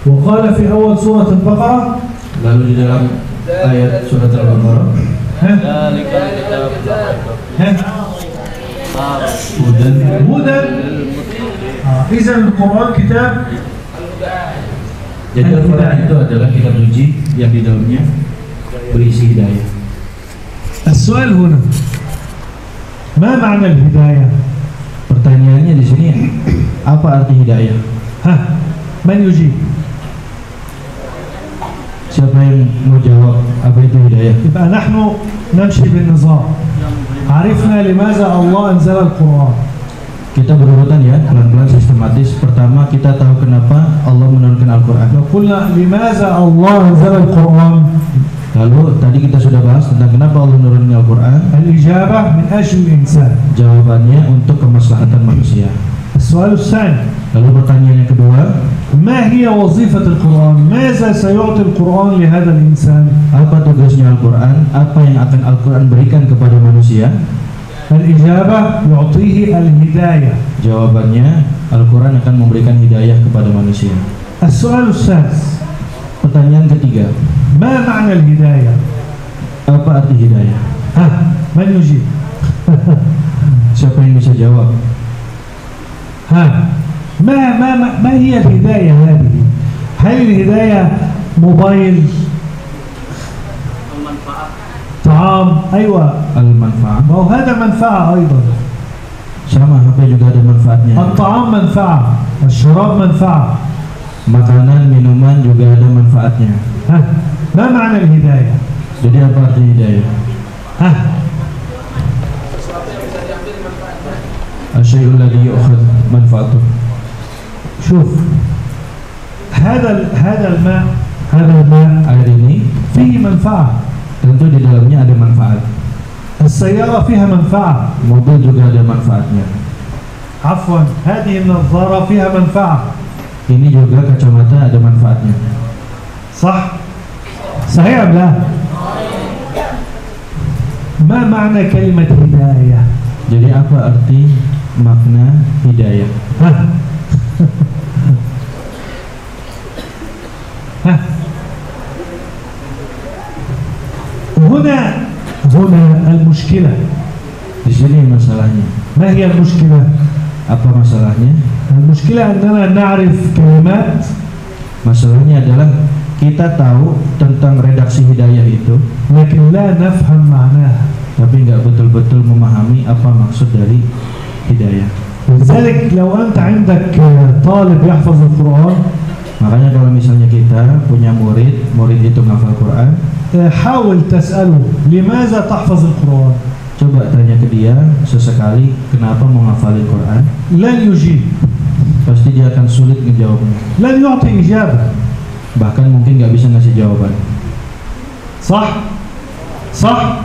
وقال في أول سورة البقرة. Lalu di dalam ayat surat Al-Baqarah, هدى. إذا القرآن كتاب. Jadi Al-Quran itu adalah kitab suci yang di dalamnya berisi hidayah. السؤال هنا ما معنى الهداية؟ Pertanyaannya di sini, apa arti hidayah? من يجيب؟ Siapa yang mau jawab apa itu hidayah? يبقى نحن نمشي بالنظام. عرفنا لماذا الله أنزل القرآن. Kita berurutan ya, pelan-pelan sistematis. Pertama kita tahu kenapa Allah menurunkan Al-Quran. قلنا لماذا الله أنزل القرآن. Lalu tadi kita sudah bahas tentang kenapa Allah menurunkan Al-Quran. الإجابة من أجل الإنسان. Jawabannya untuk kemaslahatan manusia. السؤال الثاني. Lalu pertanyaan yang kedua, ما هي وظيفة القرآن؟ ماذا سيعطي القرآن لهذا الإنسان؟ apa tugasnya Al-Quran? Apa yang akan Al-Quran berikan kepada manusia? الإجابة يعطيه الهداية. Jawabannya, Al-Quran akan memberikan hidayah kepada manusia. السؤال الثالث. Pertanyaan ketiga, ما معنى الهداية؟ apa arti hidayah? من يجيب؟ Siapa yang bisa jawab? ما هي الهداية هذه؟ هل الهداية موبايل؟ طعام؟ أيوة. Al-manfaat. ما هو هذا منفعة أيضا. Sama, HP juga ada manfaatnya. الطعام منفعة، الشراب منفعة. Makanan, minuman juga ada manfaatnya. ما معنى الهداية؟ Jadi apa arti hidayah? Asyai'ul ladzi yu'khadh manfaatuh. شوف هذا الماء Air ini فيه منفعة. tentu di dalamnya ada manfaat. السيارة فيها منفعة. Mobil juga ada manfaatnya. عفوا هذه النظارة فيها منفعة. Ini juga kacamata ada manfaatnya. صح؟ صحيح أم لا؟ ما معنى كلمة هداية؟ Jadi apa arti makna hidayah? هنا المشكلة. Di sini masalahnya. ما هي المشكلة؟ Apa masalahnya? المشكلة أننا نعرف كلمات. Masalahnya adalah kita tahu tentang redaksi hidayah itu, لكن لا نفهم معناها. tapi nggak betul-betul memahami apa maksud dari hidayah. لذلك لو أنت عندك طالب يحفظ القرآن، makanya kalau misalnya kita punya murid itu ngafal Quran, حاول تسأله لماذا تحفظ القرآن. coba tanya ke dia sesekali kenapa mau ngafalin Quran. لن يجيب. Pasti dia akan sulit ngejawabnya. لن يعطي إجابة. Bahkan mungkin nggak bisa ngasih jawaban. صح؟ صح؟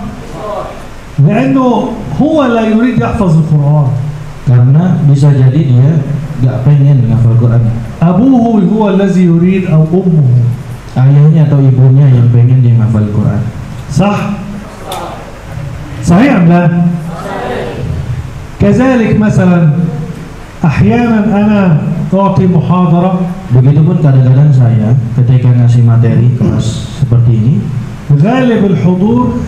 لأنه هو لا يريد يحفظ القرآن. Karena bisa jadi dia nggak pengen ngafal Quran. أبوه هو الذي يريد أو أمه. Ayahnya atau ibunya yang pengen dia ngafal Quran. صح؟ صحيح أم لا؟ كذلك مثلا أحيانا أنا أعطي محاضرة. Begitupun kadang-kadang saya ketika ngasih materi kelas seperti ini, غالب الحضور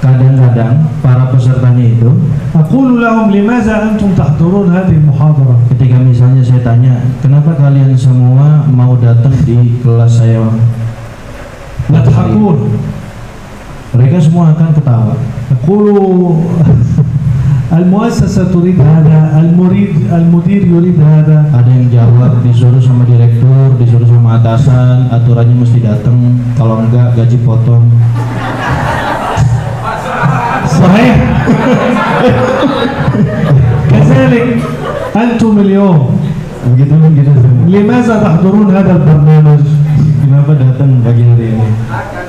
kadang-kadang para pesertanya itu, أقول لهم لماذا أنتم تحضرون هذه المحاضرة؟ ketika misalnya saya tanya, kenapa kalian semua mau datang di kelas saya? يضحكون. Mereka semua akan ketawa. أقول المؤسسة تريد هذا، المدير يريد هذا. Ada yang jawab, disuruh sama direktur, disuruh sama atasan, aturannya mesti datang, kalau enggak gaji potong. صحيح. كذلك أنتم اليوم Begitu semua. لماذا تحضرون هذا البرنامج؟ Kenapa datang pagi hari ini?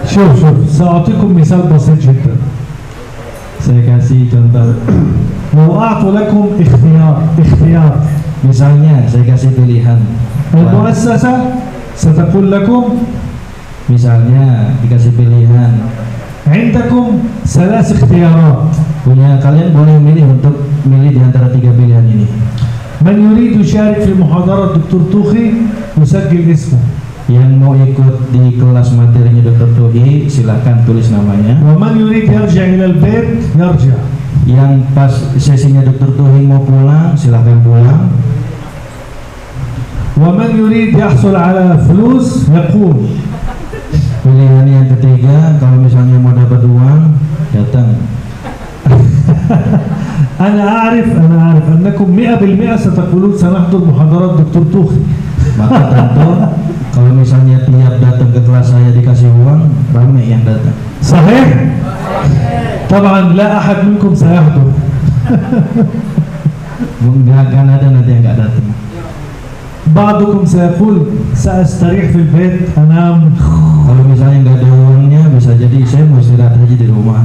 شوف سأعطيكم مثال بسيط جدا. Saya kasih contoh. لو أعطوا لكم اختيار Misalnya saya kasih pilihan. المؤسسة ستقول لكم Misalnya dikasih pilihan, عندكم 3 اختيارات. kalian boleh milih untuk milih di antara 3 pilihan ini. من يريد يشارك في محاضرة دكتور توخي يسجل اسمه. Yang mau ikut di kelas materinya Dr. Tuhi silahkan tulis namanya. ومن يريد يرجع إلى البيت يرجع. Yang pas sesinya Dr. Tuhi mau pulang silahkan pulang. ومن يريد يحصل على فلوس يقول. Pilihan yang ketiga, kalau misalnya mau dapat uang datang. أنا أعرف أنكم 100% ستقولون سنحضر محاضرات دكتور توخي. Maka tentu kalau misalnya tiap datang ke kelas saya dikasih uang, ramai yang datang. صحيح؟ طبعا لا أحد منكم سيحضر. Nggak akan ada nanti yang nggak datang. بعضكم سيقول سأستريح في البيت أنام. Kalau misalnya nggak ada uangnya, bisa jadi saya mau istirahat aja di rumah.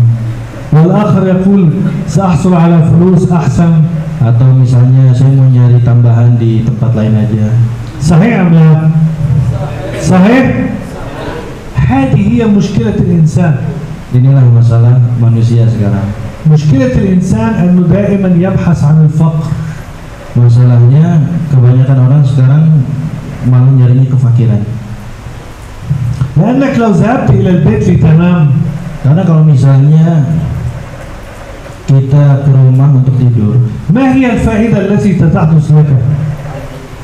والآخر يقول سأحصل على فلوس أحسن. Atau misalnya saya mau nyari tambahan di tempat lain aja. صحيح أم لا؟ صحيح؟ هذه هي مشكلة الإنسان. Inilah masalah manusia sekarang. مشكلة الإنسان أنه دائما يبحث عن الفقر. Masalahnya kebanyakan orang sekarang malah nyarinya kefakiran. لأنك لو ذهبت إلى البيت لتنام. Karena kalau misalnya kita ke rumah untuk tidur, ما هي الفائدة التي تحدث لك؟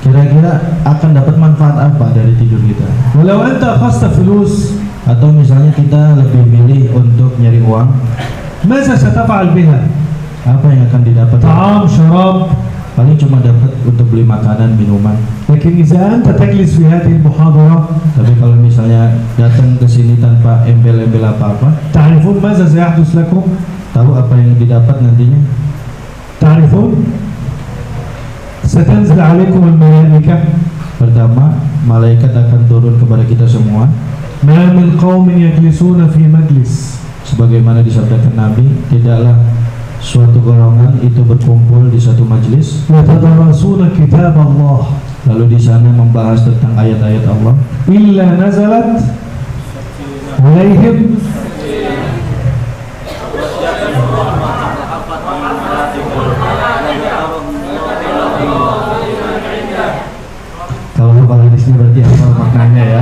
kira-kira akan dapat manfaat apa dari tidur kita? ولو أنت أخذت فلوس Atau misalnya kita lebih milih untuk nyari uang, ماذا ستفعل بها؟ apa yang akan didapat? طعام، شراب. Paling cuma dapat untuk beli makanan, minuman. لكن إذا أنت تجلس في هذه المحاضرة Tapi kalau misalnya datang ke sini tanpa embel-embel apa-apa, تعرفون ماذا سيحدث لكم؟ tahu apa yang didapat nantinya? تعرفون؟ ستنزل عليكم الملائكة. Pertama, malaikat akan turun kepada kita semua. ما من قوم يجلسون في مجلس Sebagaimana disabdakan Nabi, tidaklah suatu golongan itu berkumpul di satu majlis يتدرسون كتاب الله lalu di sana membahas tentang ayat-ayat Allah, إلا نزلت عليهم kalau hadisnya berarti apa maknanya ya?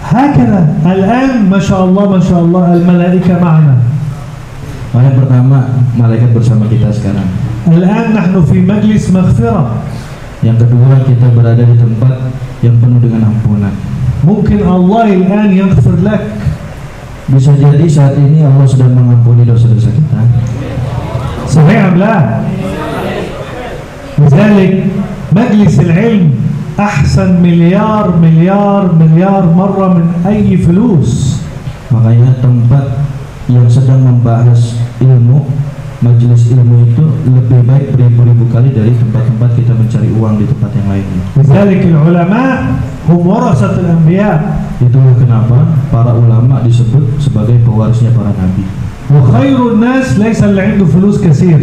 هكذا. الآن ما شاء الله الملائكة معنا. Yang pertama, malaikat bersama kita sekarang. الآن نحن في مجلس مغفرة. Yang kedua, kita berada di tempat yang penuh dengan ampunan. ممكن الله الآن يغفر لك. Bisa jadi saat ini Allah sedang mengampuni dosa-dosa kita. صحيح أم لا؟ لذلك مجلس العلم أحسن مليار مرة من أي فلوس. Makanya tempat yang sedang membahas ilmu, majelis ilmu itu lebih baik beribu-ribu kali dari tempat-tempat kita mencari uang di tempat yang lainnya. لذلك العلماء هم ورثة الأنبياء. Itulah kenapa para ulama disebut sebagai pewarisnya para nabi. وخير الناس ليس اللي عنده فلوس كثير.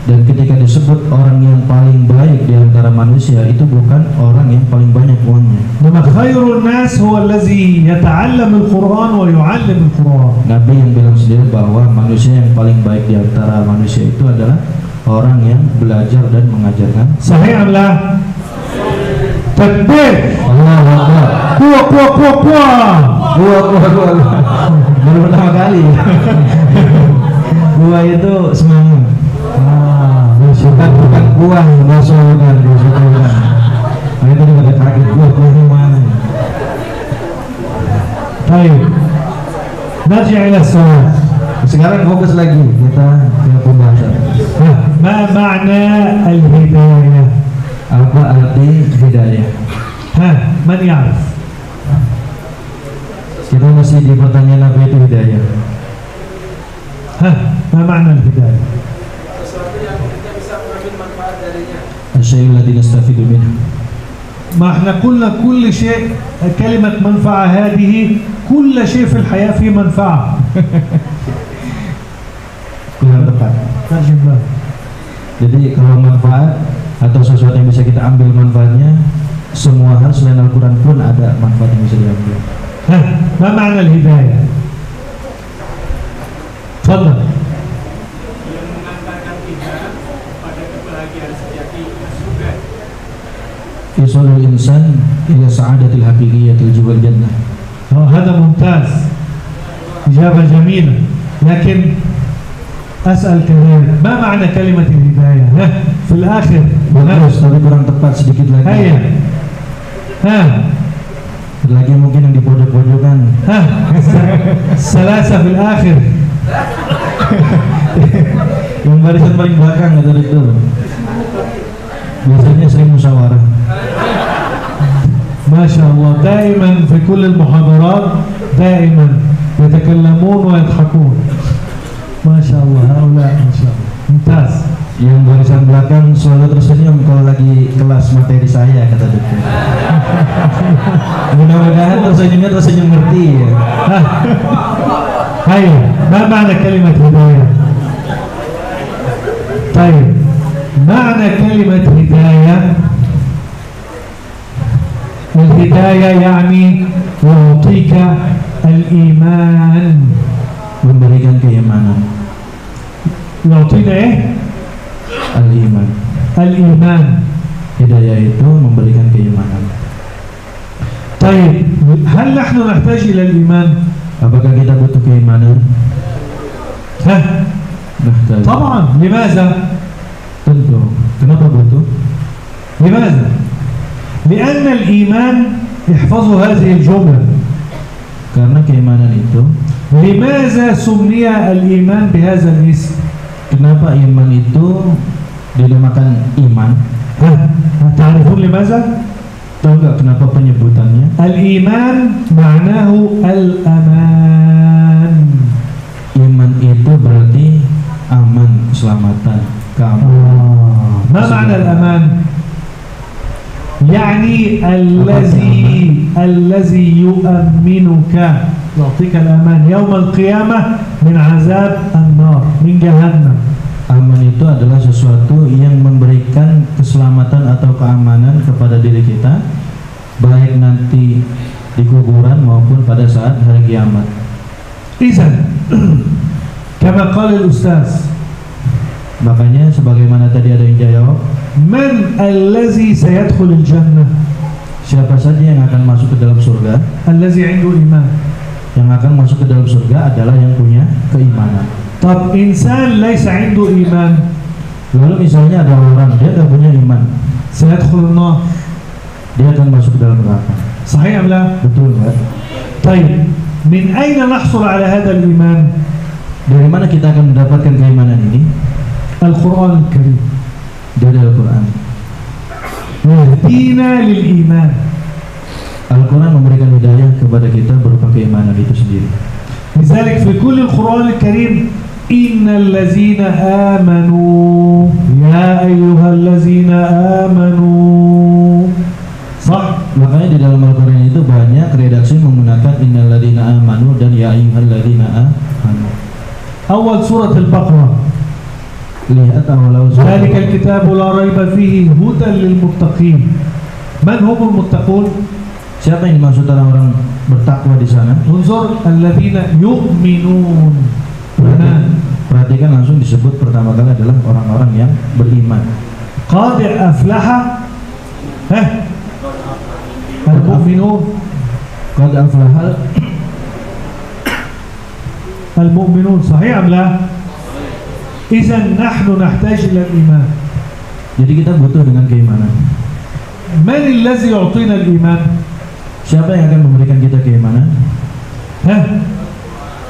Dan ketika disebut orang yang paling baik di antara manusia, itu bukan orang yang paling banyak uangnya. إنما خير الناس هو الذي يتعلم القرآن ويعلم القرآن. Nabi yang bilang sendiri bahwa manusia yang paling baik di antara manusia itu adalah orang yang belajar dan mengajarkan. صحيح أم لا؟ تكبير. Allahu Akbar. Gua. Baru pertama kali. Gua itu semangat. Bukan buah, bukan. Nah, itu juga kaget gua di mana. طيب نرجع إلى السؤال. Sekarang fokus lagi kita ke pembahasan. ما معنى الهداية؟ Apa arti hidayah? من يعرف؟ Kita masih di pertanyaan apa itu hidayah. ما معنى الهداية؟ الشيء الذي نستفيد منه. ما احنا قلنا كل شيء، كلمة منفعة هذه كل شيء في الحياة فيه منفعة. Kurang tepat. ترجم له. Jadi kalau manfaat atau sesuatu yang bisa kita ambil manfaatnya, semua hal selain Al-Quran pun ada manfaat yang bisa diambil. ما معنى الهداية؟ تفضل. Yang mengantarkan kita pada kebahagiaan isalul insan ila sa'adatil haqiqiyatil jiwal jannah. هذا ممتاز، إجابة جميلة. لكن أسأل كذلك، ما معنى كلمة الهداية؟ في الآخر bagus, tapi kurang tepat sedikit lagi. هيا Lagi mungkin yang di pojok-pojokan. الثلاثة في الآخر. Yang barisan paling belakang kata itu. Biasanya sering musyawarah. ما شاء الله، دائما في كل المحاضرات دائما يتكلمون ويضحكون. ما شاء الله، هؤلاء ما شاء الله ممتاز. Yang barisan belakang selalu tersenyum kalau lagi kelas materi saya kata dokter. Mudah-mudahan tersenyumnya tersenyum ngerti ya. هيا، ما معنى كلمة هداية؟ طيب، معنى كلمة هداية، الهداية يعني يعطيك الإيمان. Memberikan keimanan. يعطينا إيه؟ Al-iman. الإيمان. Hidayah itu memberikan keimanan. طيب، هل نحن نحتاج إلى الإيمان؟ Apakah kita butuh keimanan? Nah, طبعا. لماذا؟ tentu. Kenapa butuh? لماذا؟ لأن الإيمان، احفظوا هذه الجملة، Karena keimanan itu. لماذا سمي الإيمان بهذا الاسم؟ Kenapa iman itu dinamakan iman? تعرفون لماذا؟ Tahu nggak kenapa penyebutannya? الإيمان معناه الأمان. Iman itu berarti aman, keselamatan, keamanan. ما معنى الأمان؟ يعني الذي يؤمنك، يعطيك الأمان يوم القيامة من عذاب النار، من جهنم. Aman itu adalah sesuatu yang memberikan keselamatan atau keamanan kepada diri kita, baik nanti di kuburan maupun pada saat hari kiamat. إذن كما قال الأستاذ، Makanya sebagaimana tadi ada yang jawab, من الذي سيدخل الجنة؟ siapa saja yang akan masuk ke dalam surga? الذي عنده إيمان. Yang akan masuk ke dalam surga adalah yang punya keimanan. طب إنسان ليس عنده إيمان، Lalu misalnya ada orang dia tidak punya iman, سيدخل النار، dia akan masuk ke dalam neraka. صحيح أم لا؟ Betul nggak? طيب، من أين نحصل على هذا الإيمان؟ Dari mana kita akan mendapatkan keimanan ini? القرآن الكريم Dari Al-Quran. يهدينا للإيمان. Al-Quran memberikan hidayah kepada kita berupa keimanan itu sendiri. لذلك في كل القرآن الكريم إن الذين آمنوا، يا أيها الذين آمنوا، صح؟ Makanya di dalam Al-Quran itu banyak redaksi menggunakan innalladzina amanu dan ya ayyuhalladzina amanu. أول سورة البقرة، Lihat awal ذلك الكتاب لا ريب فيه هدى للمتقين. من هم المتقون؟ Siapa yang dimaksud orang-orang bertakwa di sana? انظر، الذين يؤمنون. Perhatikan langsung disebut pertama kali adalah orang-orang yang beriman. قد أفلح المؤمنون. Qad aflahal المؤمنون، صحيح أم لا؟ إذن نحن نحتاج إلى الإيمان. Jadi kita butuh dengan keimanan. من الذي يعطينا الإيمان؟ Siapa yang akan memberikan kita keimanan?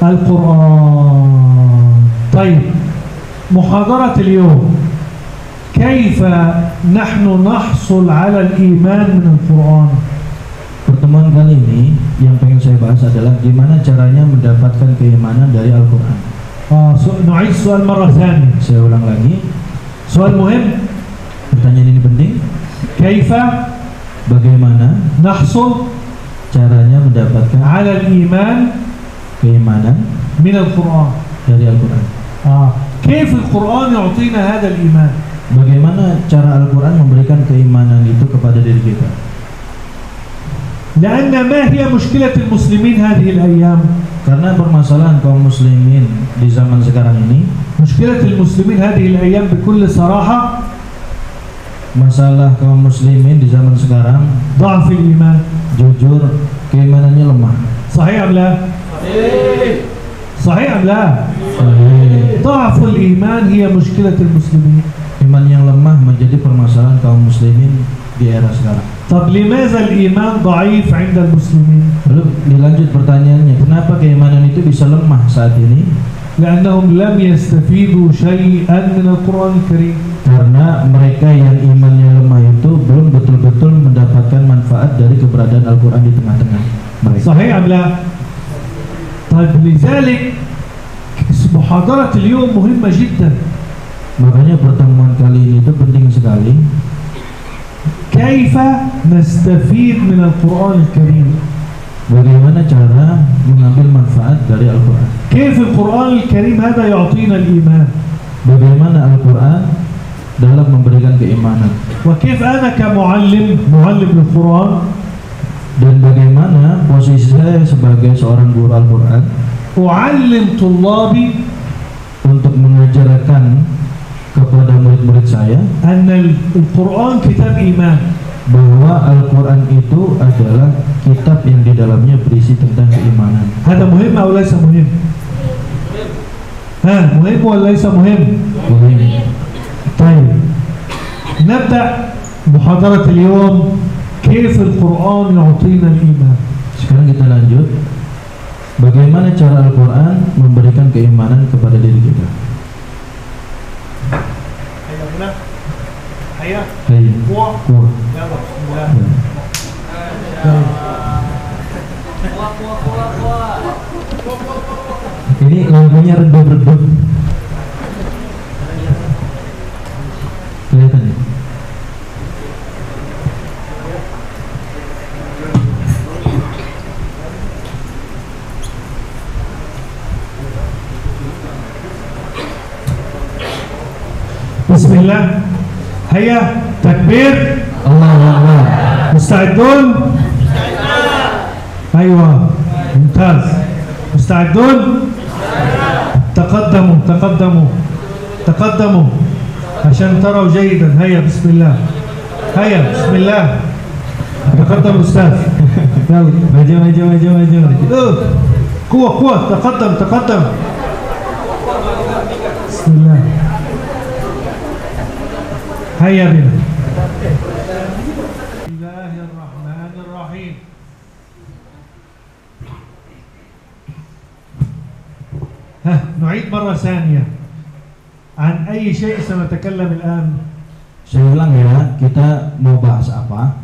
القرآن. طيب، محاضرة اليوم كيف نحن نحصل على الإيمان من القرآن؟ Pertemuan kali ini yang pengen saya bahas adalah gimana caranya mendapatkan keimanan dari Al-Quran. نعيد السؤال مرة ثانية. Saya ulang lagi. سؤال مهم. Pertanyaan ini penting. كيف Bagaimana نحصل caranya mendapatkan على الإيمان keimanan من القرآن؟ dari Al-Quran? كيف القرآن يعطينا هذا الإيمان؟ Bagaimana cara Al-Quran memberikan keimanan itu kepada diri kita? لأن ما هي مشكلة المسلمين هذه الأيام؟ Karena permasalahan kaum muslimin di zaman sekarang ini, مشكلة المسلمين هذه الأيام بكل صراحة masalah kaum muslimin di zaman sekarang, ضعف الإيمان. jujur keimanannya lemah. صحيح أم لا؟ صحيح أم لا؟ ضعف الإيمان هي مشكلة المسلمين. Iman yang lemah menjadi permasalahan kaum muslimin di era sekarang. طب لماذا الإيمان ضعيف عند المسلمين؟ Lalu dilanjut pertanyaannya, kenapa keimanan itu bisa lemah saat ini? لأنهم لم يستفيدوا شيئا من القرآن الكريم. Karena mereka yang imannya lemah itu belum betul-betul mendapatkan manfaat dari keberadaan Al-Quran di tengah-tengah mereka. صحيح أم لا؟ طيب لذلك محاضرة اليوم مهمة جدا. Makanya pertemuan kali ini itu penting sekali. كيف نستفيد من القرآن الكريم؟ Bagaimana cara mengambil manfaat dari Al-Quran? كيف القرآن الكريم هذا يعطينا الإيمان؟ Bagaimana Al-Quran dalam memberikan keimanan? وكيف أنا معلم للقرآن Dan bagaimana posisi saya sebagai seorang guru Al-Quran أعلم طلابي untuk mengajarkan kepada murid-murid saya أن القرآن كتاب إيمان. bahwa Al-Quran itu adalah kitab yang di dalamnya berisi tentang keimanan. هذا مهم أو ليس مهم؟ ها مهم ولا ليس مهم؟ Muhim. طيب نبدأ محاضرة اليوم كيف القرآن يعطينا الإيمان. Sekarang kita lanjut, bagaimana cara Al-Quran memberikan keimanan kepada diri kita. هيا Hai, قوة kuah. يلا بسم الله. Ini lampunya redup-redup. Kelihatan ya? بسم الله. هيا تكبير. Allahu Akbar. مستعدون؟ أيوة ممتاز. مستعدون؟ تقدموا تقدموا تقدموا عشان تروا جيدا. هيا بسم الله. هيا بسم الله. تقدم أستاذ. يلا Maju. قوة قوة. تقدم تقدم. بسم الله. هيا بنا. بسم الله الرحمن الرحيم. نعيد مرة ثانية. عن أي شيء سنتكلم الآن؟ Saya ulang ya, kita mau bahas apa?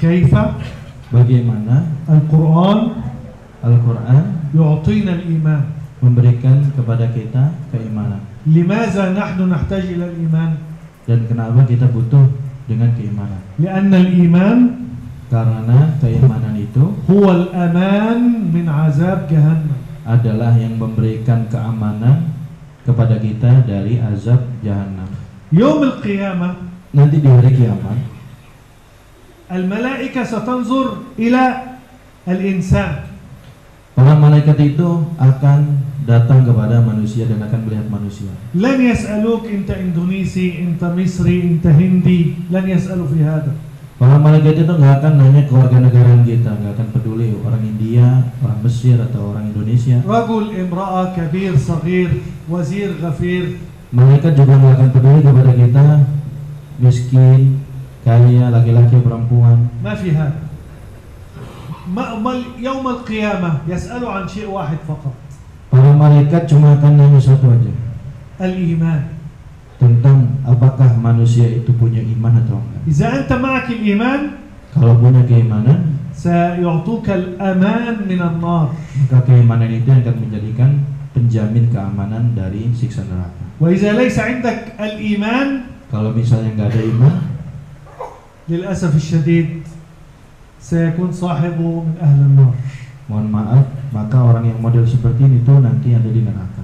كيف Bagaimana القرآن Al-Quran يعطينا الإيمان. memberikan kepada kita keimanan. لماذا نحن نحتاج إلى الإيمان؟ Dan kenapa kita butuh dengan keimanan? لأن الإيمان Karena keimanan itu هو الأمان من عذاب جهنم. adalah yang memberikan keamanan kepada kita dari azab jahanam. يوم القيامة Nanti di hari kiamat, الملائكة ستنظر إلى الإنسان para malaikat itu akan datang kepada manusia dan akan melihat manusia. لن يسألوك أنت إندونيسي أنت مصري أنت هندي، لن يسألوا في هذا. Para malaikat itu nggak akan nanya kewarganegaraan kita, nggak akan peduli orang India, orang Mesir atau orang Indonesia. رجل امرأة كبير صغير وزير غفير. Malaikat juga nggak akan peduli kepada kita, miskin, kaya, laki-laki, perempuan. ما في هذا. يوم القيامة يسألوا عن شيء واحد فقط، Para malaikat cuma akan nanya satu aja, الإيمان. tentang apakah manusia itu punya iman atau enggak. إذا أنت معك الإيمان Kalau punya keimanan, سيعطوك الأمان من النار، maka keimanan itu akan menjadikan penjamin keamanan dari siksa neraka. وإذا ليس عندك الإيمان Kalau misalnya nggak ada iman, للأسف الشديد سيكون صاحبه من أهل النار. mohon maaf, maka orang yang model seperti ini tuh nanti ada di neraka.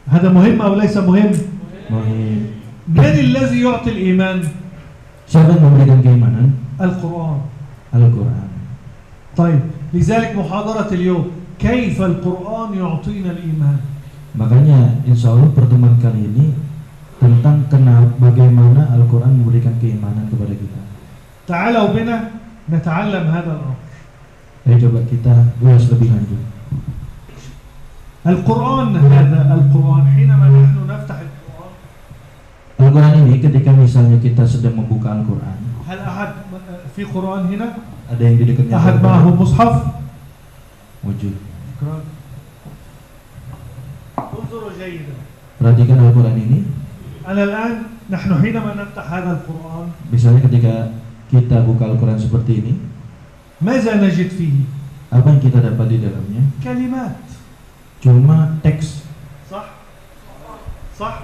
هذا مهم أو ليس مهم؟ Mohon. من الذي يعطي الإيمان؟ Siapa yang memberikan keimanan? القرآن. Al-Quran. طيب لذلك محاضرة اليوم كيف القرآن يعطينا الإيمان. Makanya insya Allah pertemuan kali ini tentang bagaimana Al-Quran memberikan keimanan kepada kita. تعالوا بنا نتعلم هذا الأمر. Ayo coba kita bahas lebih lanjut. القرآن هذا القرآن حينما نحن نفتح القرآن Al-Quran ini ketika misalnya kita sedang membuka Al-Quran, هل أحد في قرآن هنا؟ ada yang di dekatnya أحد معه مصحف؟ wujud. انظروا جيدا. Perhatikan Al-Quran ini. أنا الآن نحن حينما نفتح هذا القرآن Misalnya ketika kita buka Al-Quran seperti ini, ماذا نجد فيه؟ apa yang kita dapat di dalamnya? كلمات. Cuma teks. صح؟ صح؟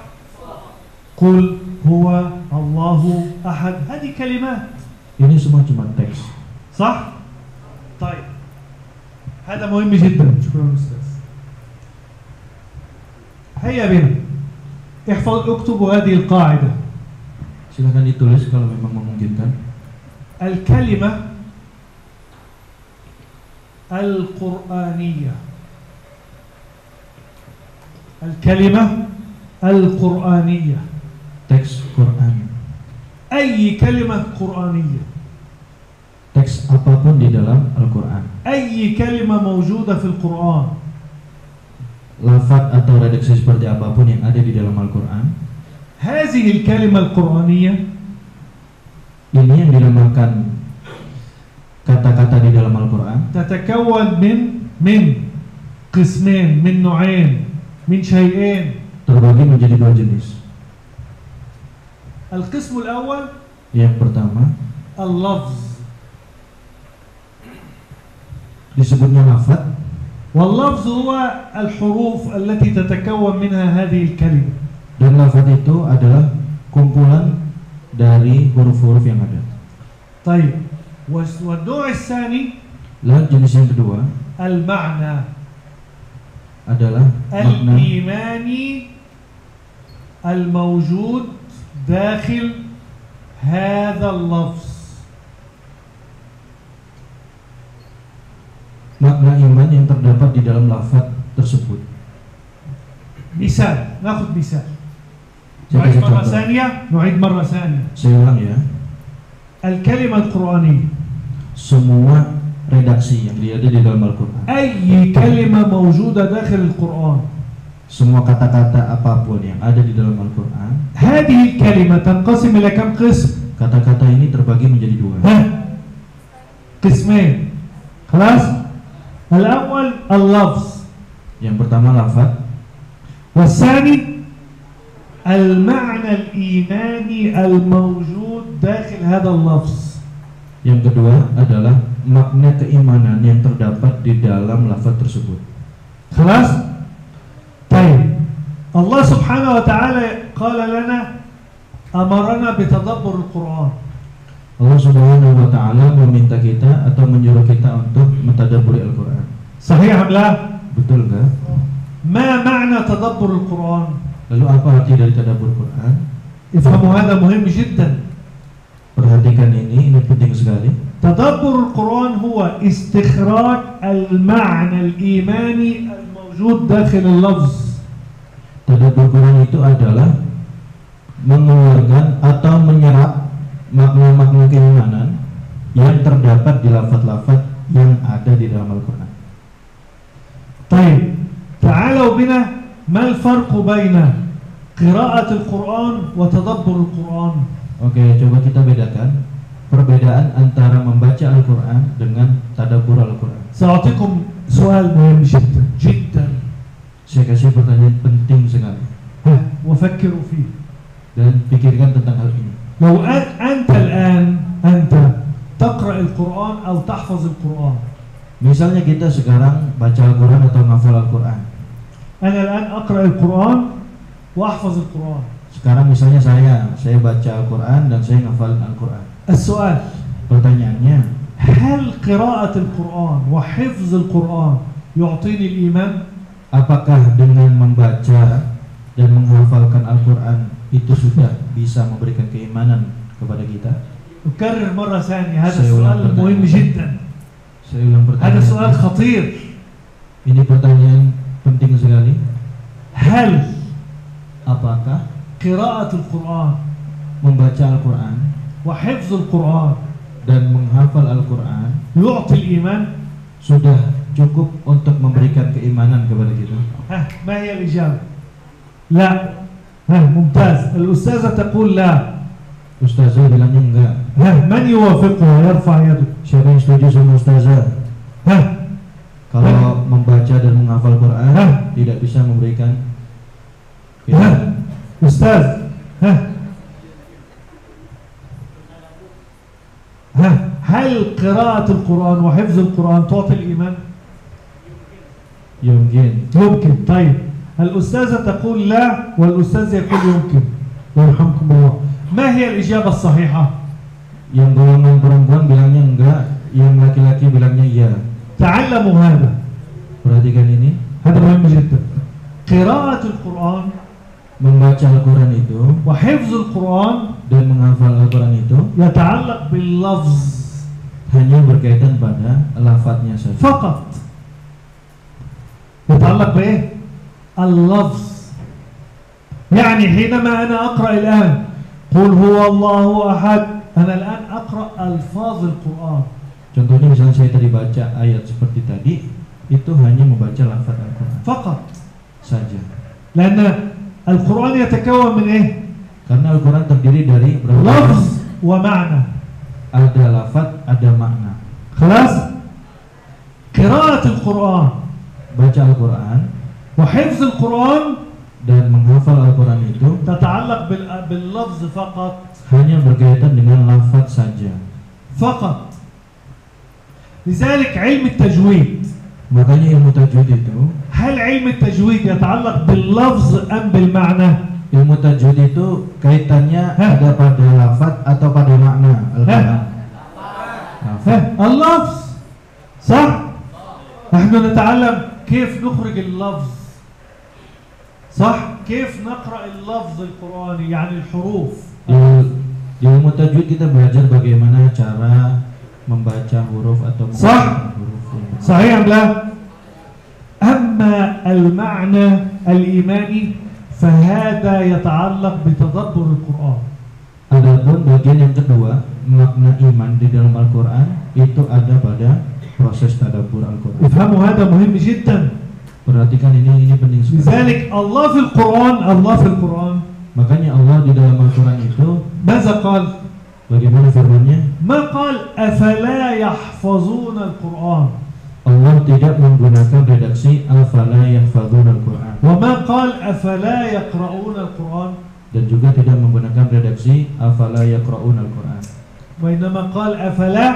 قل هو الله أحد. هذه كلمات. Ini semua cuma teks. صح؟ طيب هذا مهم جدا. شكرا أستاذ. هيا بنا اكتبوا هذه القاعدة. Silakan ditulis kalau memang memungkinkan. الكلمة القرآنية. الكلمة القرآنية. Teks Quran. أي كلمة قرآنية. Teks apapun di dalam Al-Quran. أي كلمة موجودة في القرآن. Lafaz atau redaksi seperti apapun yang ada di dalam Al-Quran. هذه الكلمة القرآنية. Ini yang dinamakan kata-kata di dalam Al-Quran. تتكون من قسمين، من نوعين، من شيئين. Terbagi menjadi dua jenis. القسم الأول Yang pertama اللفظ. disebutnya lafaz. واللفظ هو الحروف التي تتكون منها هذه الكلمة. Dan lafaz itu adalah kumpulan dari huruf-huruf yang ada. طيب والنوع الثاني Lalu jenis yang kedua المعنى adalah makna الإيماني الموجود داخل هذا اللفظ. makna iman yang terdapat di dalam lafaz tersebut. مثال، ناخذ مثال. Saya نعيد kasih مرة contoh. ثانية. نعيد مرة ثانية. Saya ulang ya. الكلمة القرآنية. Semua redaksi yang ada di dalam Al-Quran. أي كلمة موجودة داخل القرآن. Semua kata-kata apapun yang ada di dalam Al-Quran. هذه الكلمة تنقسم إلى كم قسم؟ Kata-kata ini terbagi menjadi dua. قسمين. خلاص؟ الأول اللفظ. Yang pertama lafaz. والثاني المعنى الإيماني الموجود داخل هذا اللفظ. Yang kedua adalah makna keimanan yang terdapat di dalam lafaz tersebut. خلاص؟ طيب الله سبحانه وتعالى قال لنا أمرنا بتدبر القرآن. Allah Subhanahu wa taala meminta kita atau menyuruh kita untuk mentadabburi Al-Qur'an. صحيح أم لا؟ Betul enggak? ما معنى تدبر القرآن؟ Lalu apa arti dari tadabbur Quran? افهموا هذا مهم جدا. Perhatikan ini penting sekali. تدبر القرآن هو استخراج المعنى الإيماني الموجود داخل اللفظ. Tadabbur Quran itu adalah mengeluarkan atau menyerap makna-makna keimanan yang terdapat di lafaz-lafaz yang ada di dalam Al-Quran. طيب تعالوا بنا ما الفرق بين قراءة القرآن وتدبر القرآن؟ Oke, coba kita bedakan perbedaan antara membaca Al-Quran dengan tadabbur Al-Quran. سأعطيكم سؤال مهم جدا جدا. Saya kasih pertanyaan penting sekali وفكروا فيه. dan pikirkan tentang hal ini. لو أنت الآن تقرأ القرآن أو تحفظ القرآن. Misalnya kita sekarang baca Al-Quran atau menghafal Al-Quran. أنا الآن أقرأ القرآن وأحفظ القرآن. Sekarang misalnya saya baca Al-Quran dan saya menghafal Al-Quran. السؤال Pertanyaannya, هل قراءة القرآن وحفظ القرآن يعطيني الإيمان؟ apakah dengan membaca dan menghafalkan Al-Quran itu sudah bisa memberikan keimanan kepada kita? أكرر مرة ثانية هذا سيولى السؤال البرتغال. مهم جدا. Saya ulang هذا pertanyaan. سؤال خطير. Ini pertanyaan penting sekali. هل Apakah qira'atul Quran membaca Al-Quran wa hifzul Quran dan menghafal Al-Quran yu'ti al-iman? sudah cukup untuk memberikan keimanan kepada kita? ما هي الإجابة؟ لا. ممتاز. الأستاذة تقول لا. Ustazah bilangnya enggak. من يوافقها يرفع يده. Siapa yang setuju sama Ustazah? Kalau membaca dan menghafal Quran tidak bisa memberikan keimanan. Ustaz. هل قراءة القرآن وحفظ القرآن تعطي الإيمان؟ يمكن. طيب الأستاذة تقول لا والأستاذ يقول يمكن. يرحمكم الله. ما هي الإجابة الصحيحة؟ Yang golongan perempuan bilangnya enggak, yang laki-laki bilangnya iya. تعلموا هذا. Perhatikan ini. هذا مهم جدا. قراءة القرآن membaca Al-Quran itu وحفظ القرآن dan menghafal Al-Quran itu يتعلق باللفظ hanya berkaitan pada lafadznya saja. فقط. يتعلق بإيه؟ اللفظ. يعني حينما أنا أقرأ الآن قل هو الله أحد أنا الآن أقرأ ألفاظ القرآن. Contohnya misalnya saya tadi baca ayat seperti tadi, itu hanya membaca lafaz Al-Quran فقط saja. لأن القرآن يتكون من إيه؟ Karena Al-Quran terdiri dari berapa? لفظ ومعنى. Ada lafaz, ada makna. خلاص؟ قراءة القرآن Baca Al-Quran وحفظ القرآن dan menghafal Al-Quran itu تتعلق باللفظ فقط. hanya berkaitan dengan lafaz saja. فقط. لذلك علم التجويد. Makanya ilmu tajwid itu, هل علم التجويد يتعلق باللفظ أم بالمعنى؟ ilmu tajwid itu kaitannya ada pada lafaz atau pada makna Al-Quran? اللفظ. صح؟ نحن نتعلم كيف نخرج اللفظ. صح؟ كيف نقرأ اللفظ القرآني يعني الحروف. Di ilmu tajwid kita belajar bagaimana cara membaca huruf atau صح؟ huruf. صحيح أم لا؟ أما المعنى الإيماني فهذا يتعلق بتدبر القرآن. Adapun bagian yang kedua, makna iman di dalam Al-Quran itu ada pada proses tadabbur Al-Quran. افهموا هذا مهم جدا. Perhatikan ini penting sekali. لذلك الله في القرآن Makanya Allah di dalam Al-Quran itu ماذا قال؟ bagaimana firman-Nya? ما قال أفلا يحفظون القرآن Allah tidak menggunakan redaksi afala yahfadzuna al-Quran وما قال أفلا يقرؤون القرآن dan juga tidak menggunakan redaksi afala yaqra'una al-Quran. وإنما قال أفلا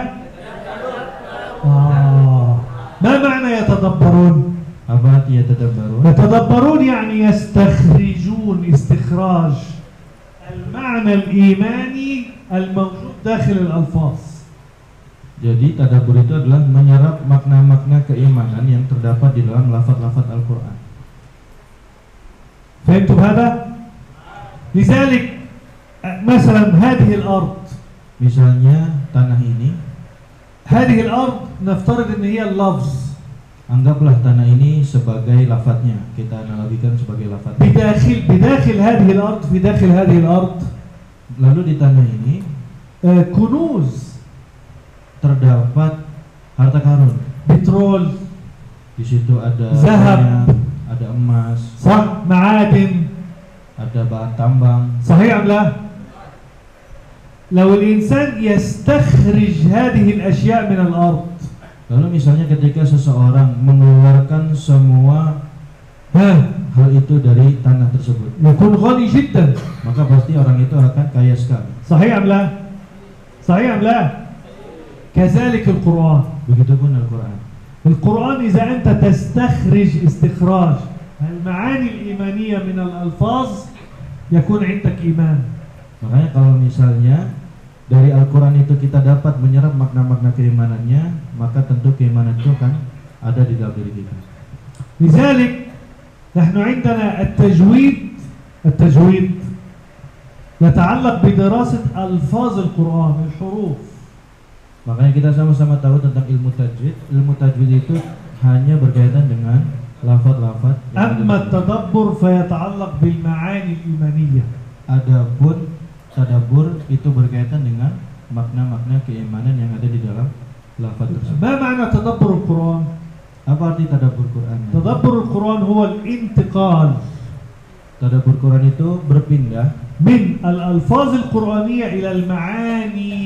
ما معنى يتدبرون؟ Apa artinya tadabbarun? يتدبرون يعني يستخرجون استخراج المعنى الإيماني الموجود داخل الألفاظ. Jadi tadabbur itu adalah menyerap makna-makna keimanan yang terdapat di dalam lafaz-lafaz Al-Quran. فهمتم هذا؟ لذلك مثلا هذه الأرض Misalnya tanah ini, هذه الأرض نفترض أن هي اللفظ. anggaplah tanah ini sebagai lafadznya, kita analogikan sebagai lafaz. بداخل هذه الأرض في داخل هذه الأرض Lalu di tanah ini كنوز terdapat harta karun. بترول Di situ ada Zahab. minyak, ada emas, صح معادن. ada bahan tambang. صحيح أم لا؟ لو الإنسان يستخرج هذه الأشياء من الأرض Lalu misalnya ketika seseorang mengeluarkan semua hal itu dari tanah tersebut, يكون غني جدا. maka pasti orang itu akan kaya sekali. صحيح أم لا؟ صحيح أم لا؟ كذلك القرآن. Begitupun Al-Quran. القرآن إذا أنت تستخرج استخراج المعاني الإيمانية من الألفاظ يكون عندك إيمان. Makanya kalau misalnya dari Al-Quran itu kita dapat menyerap makna-makna keimanannya, maka tentu keimanan itu kan ada di dalam diri kita. لذلك نحن عندنا التجويد يتعلق بدراسة ألفاظ القرآن الحروف. Makanya kita sama-sama tahu tentang ilmu tajwid. Ilmu tajwid itu hanya berkaitan dengan lafaz-lafaz. أما التدبر فيتعلق بالمعاني الإيمانية. Adapun tadabbur itu berkaitan dengan makna-makna keimanan yang ada di dalam lafaz tersebut. ما معنى تدبر القرآن؟ Apa arti tadabbur Quran? تدبر القرآن هو الانتقال Tadabbur Quran itu berpindah من الألفاظ القرآنية إلى المعاني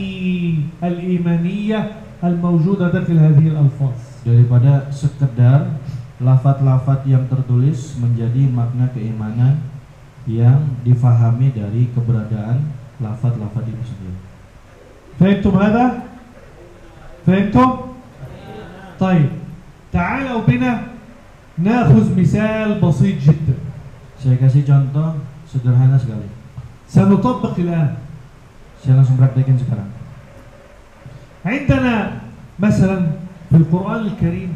الإيمانية الموجودة داخل هذه الألفاظ. daripada sekedar lafaz-lafaz yang tertulis menjadi makna keimanan yang difahami dari keberadaan lafaz-lafaz itu sendiri. فهمتم هذا؟ فهمتم؟ طيب تعالوا بنا نأخذ مثال بسيط جدا. Saya kasih contoh sederhana sekali. سنطبق الآن. Saya langsung praktekin sekarang. عندنا مثلا في القرآن الكريم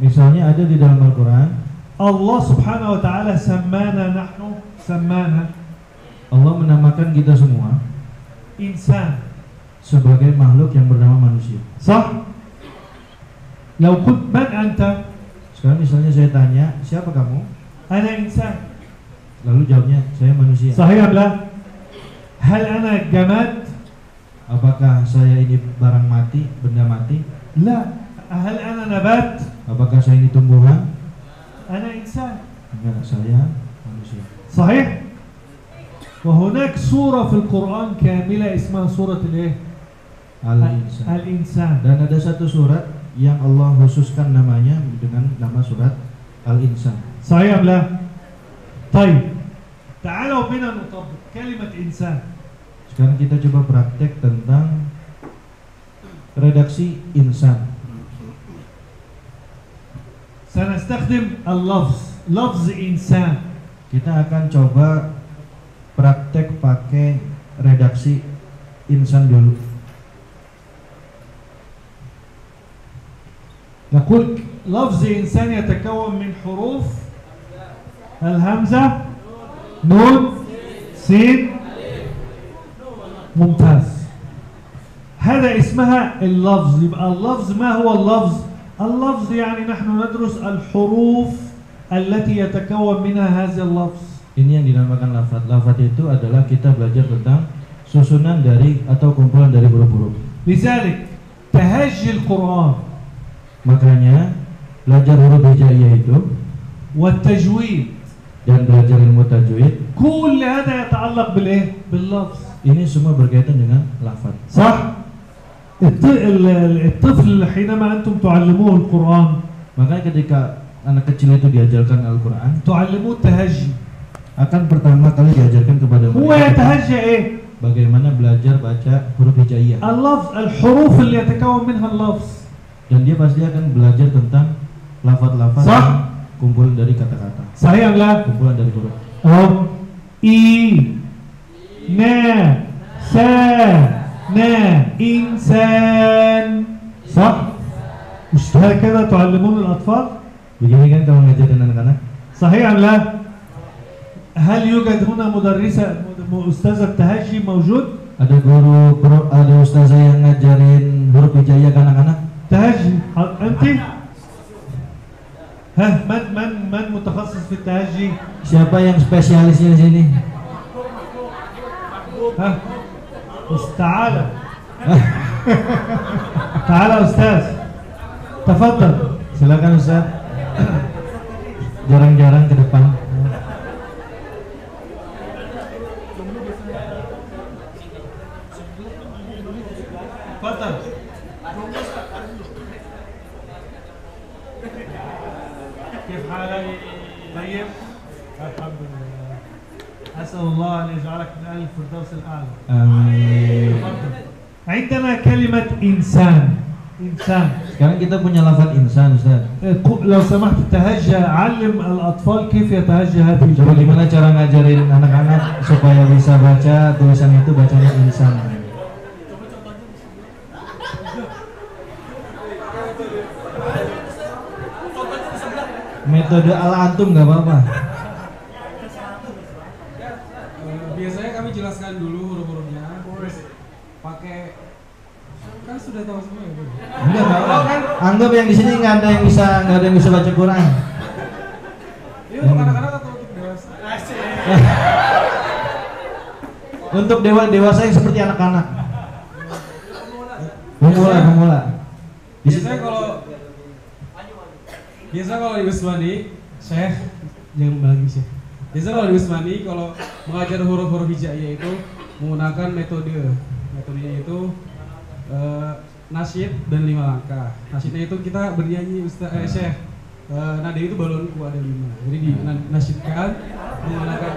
Misalnya ada di dalam Al-Quran, الله سبحانه وتعالى سمانا Allah menamakan kita semua إنسان. sebagai makhluk yang bernama manusia. صح؟ لو كنت من أنت؟ Sekarang misalnya saya tanya, siapa kamu? أنا إنسان. Lalu jawabnya, saya manusia. صحيح أم لا؟ هل أنا جماد؟ Apakah saya ini barang mati, benda mati? لا. هل أنا نبات؟ Apakah saya ini tumbuhan? أنا إنسان. Enggak, saya manusia. صحيح؟ وهناك سورة في القرآن كاملة اسمها سورة الإيه؟ Al-Insan. الإنسان. Dan ada satu surat yang Allah khususkan namanya dengan nama surat Al-Insan. صحيح أم لا؟ طيب تعالوا بنا نطبق كلمة إنسان. Sekarang kita coba praktek tentang redaksi insan. سنستخدم اللفظ لفظ إنسان. Kita akan coba praktek pakai redaksi insan dulu. نقول لفظ إنسان يتكون من حروف الهمزة نون سين. ممتاز. هذا اسمها اللفظ. يبقى اللفظ ما هو اللفظ؟ اللفظ يعني نحن ندرس الحروف التي يتكون منها هذا اللفظ. Ini yang dinamakan lafaz. Lafaz itu adalah kita belajar tentang susunan dari atau kumpulan dari huruf-huruf. لذلك تهجي القرآن Makanya belajar huruf hijaiyah itu والتجويد dan belajar ilmu tajwid كل هذا يتعلق بالإيه؟ باللفظ. ini semua berkaitan dengan lafaz. صح؟ الطفل حينما أنتم تعلموه القرآن Makanya ketika anak kecil itu diajarkan Al-Quran, تعلموه التهجي. akan pertama kali diajarkan kepada هو mereka يتهجى إيه؟ bagaimana belajar baca huruf hijaiyah. اللفظ الحروف اللي يتكون منها اللفظ. Dan dia pasti akan belajar tentang lafaz-lafaz Sah. yang kumpulan dari kata-kata, صحيح أم لا؟ kumpulan dari huruf. إي نا سا نا إنسان. صح؟ مش هكذا تعلمون الأطفال؟ Begini kan kalau ngajarin anak-anak. صحيح أم لا؟ هل يوجد هنا أستاذة تهجي موجود؟ Ada ada ustazah yang ngajarin huruf hijaiyah ke anak-anak. تهجي أنت؟ ها من متخصص في التهجي؟ Siapa yang spesialisnya di sini? ها تعالى تعالى أستاذ تفضل. Silakan Ustaz. Jarang-jarang ke depan. تفضل. كيف حالك؟ طيب؟ الحمد لله. أسأل الله أن يجعلك من أهل الفردوس الأعلى. Amin. تفضل. عندنا كلمة إنسان. إنسان. Sekarang kita punya lafaz insan, Ustaz. لو سمحت تهجى علم الأطفال كيف يتهجى هذه Coba الكلمة. gimana cara ngajarin anak-anak supaya bisa baca tulisan itu bacanya insan. Metode ala antum nggak apa-apa. Biasanya kami jelaskan dulu huruf-hurufnya, pakai kan sudah tahu semua ya Bu? Enggak apa-apa. Anggap yang di sini nggak ada yang bisa baca Quran. Ini untuk anak-anak atau untuk dewasa? Untuk dewasa yang seperti anak-anak. Pemula. Biasanya kalau di Usmani, Syekh jangan balik Syekh. Biasanya kalau di Usmani kalau mengajar huruf-huruf hijaiyah itu menggunakan metodenya itu nasyid dan 5 langkah. Nasyidnya itu kita bernyanyi Syekh. Nada itu balonku ada 5. Jadi dinasyidkan menggunakan.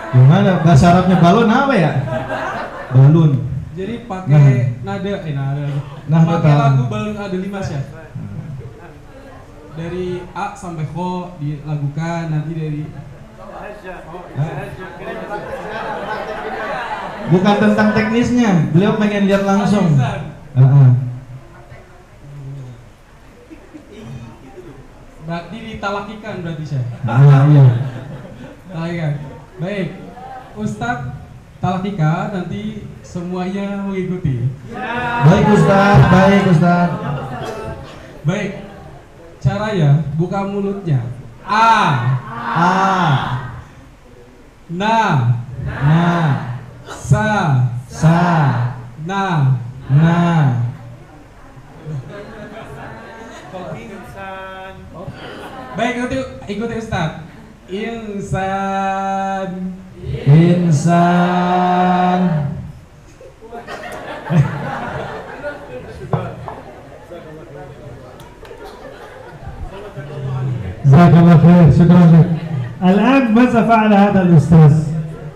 Gimana bahasa Arabnya balon apa ya? Balon. Jadi pakai nada pakai lagu balon ada 5 Syekh. Dari A sampai Kho dilakukan, nanti dari bukan tentang teknisnya, beliau pengen lihat langsung. Berarti ditalakikan berarti Syekh. Iya. Talakikan. Baik. Ustadz talakikan, nanti semuanya mengikuti. Baik Ustaz. Baik. Caranya buka mulutnya. A. Na. Sa. Na. Baik, nanti ikuti Ustaz. Insan. Jazakallah khair, syukran. Al-an ماذا فعل هذا الأستاذ؟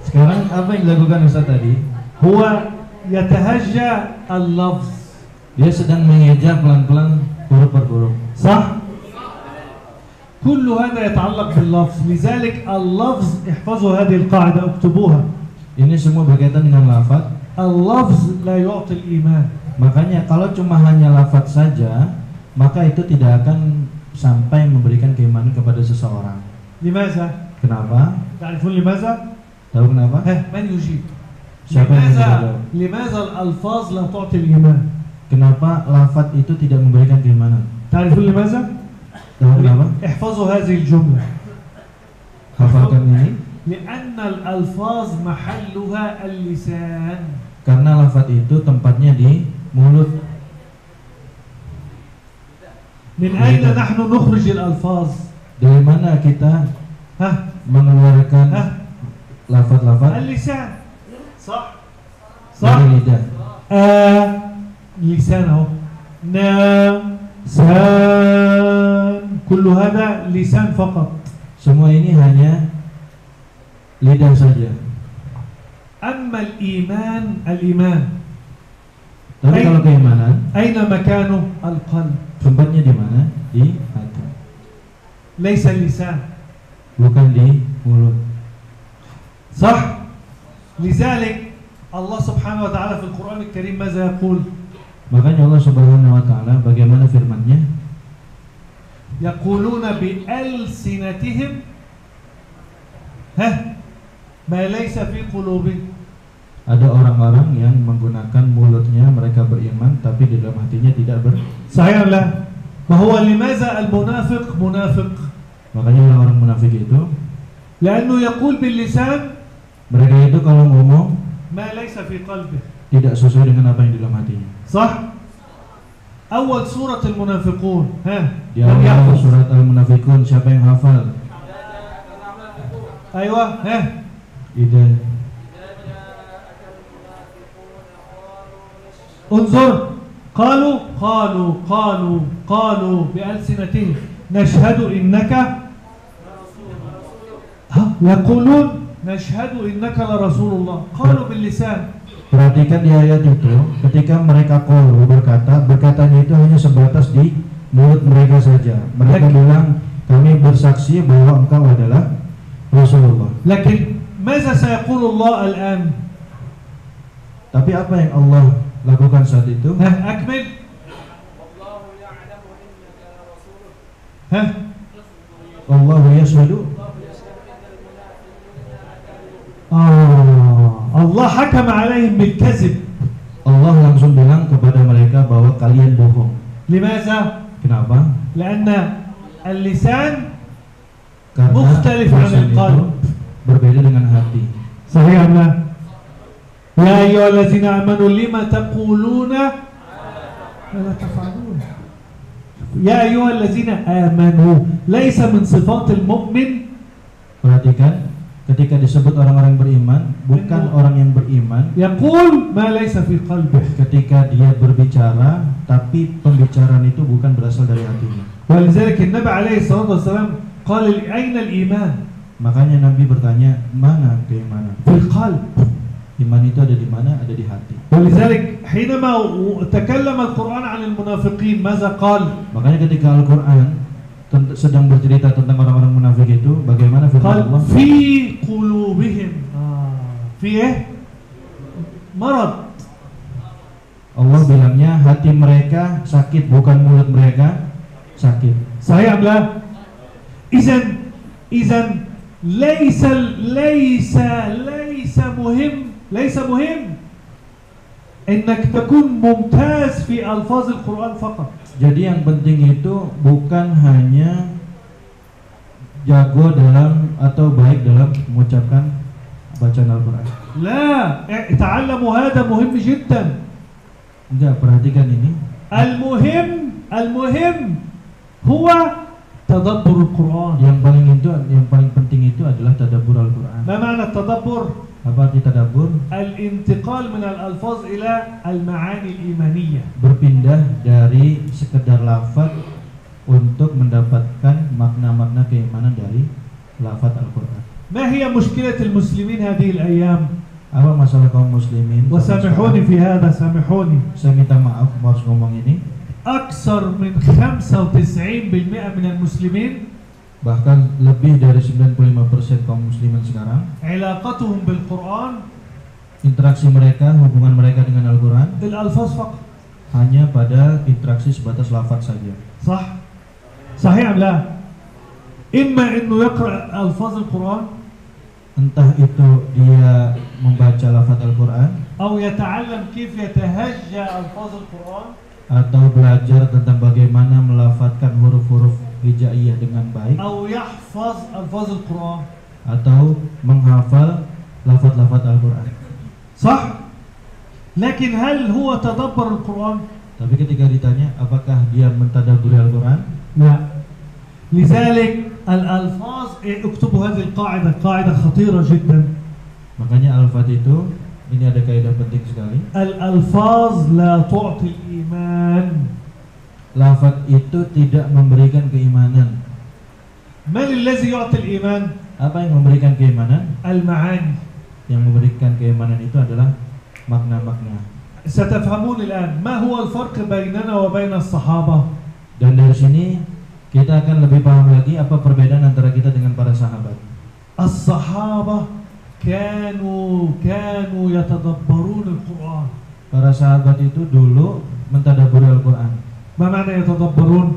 Sekarang apa yang dilakukan Ustaz tadi? هو يتهجى اللفظ. Dia sedang mengeja pelan-pelan huruf per huruf. صح؟ كل هذا يتعلق باللفظ، لذلك اللفظ احفظوا هذه القاعدة اكتبوها. Ini semua berkaitan dengan lafaz. اللفظ لا يعطي الإيمان. Makanya kalau cuma hanya lafaz saja, maka itu tidak akan sampai memberikan keimanan kepada seseorang. لماذا؟ Kenapa? تعرفون لماذا؟ Tahu kenapa? من يجيب؟ Siapa yang menjawab? لماذا الألفاظ لا تعطي الإيمان؟ Kenapa lafaz itu tidak memberikan keimanan? تعرفون لماذا؟ Tahu kenapa? احفظوا هذه الجملة. Hafalkan ini. لأن الألفاظ محلها اللسان. Karena lafaz itu tempatnya di mulut. من أين نحن نخرج الألفاظ؟ Dari mana kita mengeluarkan lafaz-lafaz? اللسان. صح؟ Dari lidah. لسان اهو. سان كل هذا لسان فقط. Semua ini hanya lidah saja. أما الإيمان Tapi kalau keimanan, أين مكانه؟ القلب. tempatnya di mana? Di hati. ليس اللسان. Bukan di mulut. صح؟ لذلك الله سبحانه وتعالى في القرآن الكريم ماذا يقول؟ Makanya Allah Subhanahu wa taala bagaimana firman-Nya? يقولون بألسنتهم ما ليس في قلوبهم. Ada orang-orang yang menggunakan mulutnya mereka beriman tapi di dalam hatinya tidak صحيح لا؟ فهو لماذا المنافق منافق؟ Makanya orang-orang munafik itu لأنه يقول باللسان mereka itu kalau ngomong ما ليس في قلبه. tidak sesuai dengan apa yang di dalam hatinya. صح؟ أول سورة المنافقون Di awal surat Al-Munafiqun siapa yang hafal? أيوة Ida. انظر قالوا بألسنتهم نشهد إنك يقولون نشهد إنك لرسول الله قالوا باللسان. Perhatikan di ayat itu, ketika mereka berkatanya itu hanya sebatas di mulut mereka saja. Mereka bilang kami bersaksi bahwa engkau adalah Rasulullah. لكن ماذا سيقول الله الآن؟ Tapi apa yang Allah lakukan saat itu? أكمل. Allahu yashhadu. Allah hakam alaihim bil kazib. Allah langsung bilang kepada mereka bahwa kalian bohong. Limaza? Kenapa? Karena al-lisan Karena mukhtalif 'an al-qalb. berbeda dengan hati. صحيح أم لا؟ يا أيها الذين آمنوا لما تقولون ما لا تفعلون. يا أيها الذين آمنوا ليس من صفات المؤمن. Perhatikan, ketika disebut orang-orang beriman, bukan orang yang beriman يقول ما ليس في قلبه. ketika dia berbicara, tapi pembicaraan itu bukan berasal dari hatinya. ولذلك النبي عليه الصلاة والسلام قال أين الإيمان؟ Makanya Nabi bertanya, mana keimanan? في القلب. Iman itu ada di mana? Ada di hati. ولذلك حينما تكلم القرآن عن المنافقين ماذا قال؟ Makanya ketika Al-Quran sedang bercerita tentang orang-orang munafik itu, bagaimana firman قال Allah? في قلوبهم في إيه؟ مرض. Allah bilangnya hati mereka sakit, bukan mulut mereka sakit. صحيح أم لا؟ إذن ليس مهم إنك تكون ممتاز في ألفاظ القرآن فقط. Jadi yang penting itu bukan hanya jago dalam atau baik dalam mengucapkan bacaan Al-Quran. لا، تعلموا هذا مهم جدا. Enggak, perhatikan ini. المهم هو تدبر القرآن. Yang paling penting itu adalah tadabbur Al-Quran. ما معنى التدبر؟ Apa arti tadabbur? الانتقال من الألفاظ إلى المعاني الإيمانية. Berpindah dari sekedar lafaz untuk mendapatkan makna-makna keimanan dari lafaz Al-Quran. ما هي مشكلة المسلمين هذه الأيام؟ Apa masalah kaum muslimin? وسامحوني في هذا، سامحوني. Saya minta maaf harus ngomong ini. أكثر من 95% من المسلمين Bahkan lebih dari 95% kaum muslimin sekarang علاقتهم بالقرآن interaksi mereka, hubungan mereka dengan Al-Quran بالألفاظ فقط. hanya pada interaksi sebatas lafaz saja. صح؟ صحيح أم لا؟ إما إنه يقرأ ألفاظ القرآن Entah itu dia membaca lafaz Al-Quran أو يتعلم كيف يتهجى ألفاظ القرآن atau belajar tentang bagaimana melafadzkan huruf-huruf hijaiyah dengan baik أو يحفظ ألفاظ القرآن. atau menghafal lafaz-lafaz Al-Quran. صح؟ لكن هل هو تدبر القرآن؟ Tapi ketika ditanya apakah dia mentadabburi Al-Quran, لا. لذلك الألفاظ اكتبوا هذه القاعدة، قاعدة خطيرة جدا. makanya Al-Fat itu ini ada kaidah penting sekali. الألفاظ لا تعطي الإيمان. Lafaz itu tidak memberikan keimanan. من الذي يعطي الإيمان؟ Apa yang memberikan keimanan? المعاني. Yang memberikan keimanan itu adalah makna-makna. ستفهمون الآن ما هو الفرق بيننا وبين الصحابة. Dan dari sini kita akan lebih paham lagi apa perbedaan antara kita dengan para sahabat. الصحابة كانوا يتدبرون القرآن. Para sahabat itu dulu mentadabburi Al-Quran. ما معنى يتدبرون؟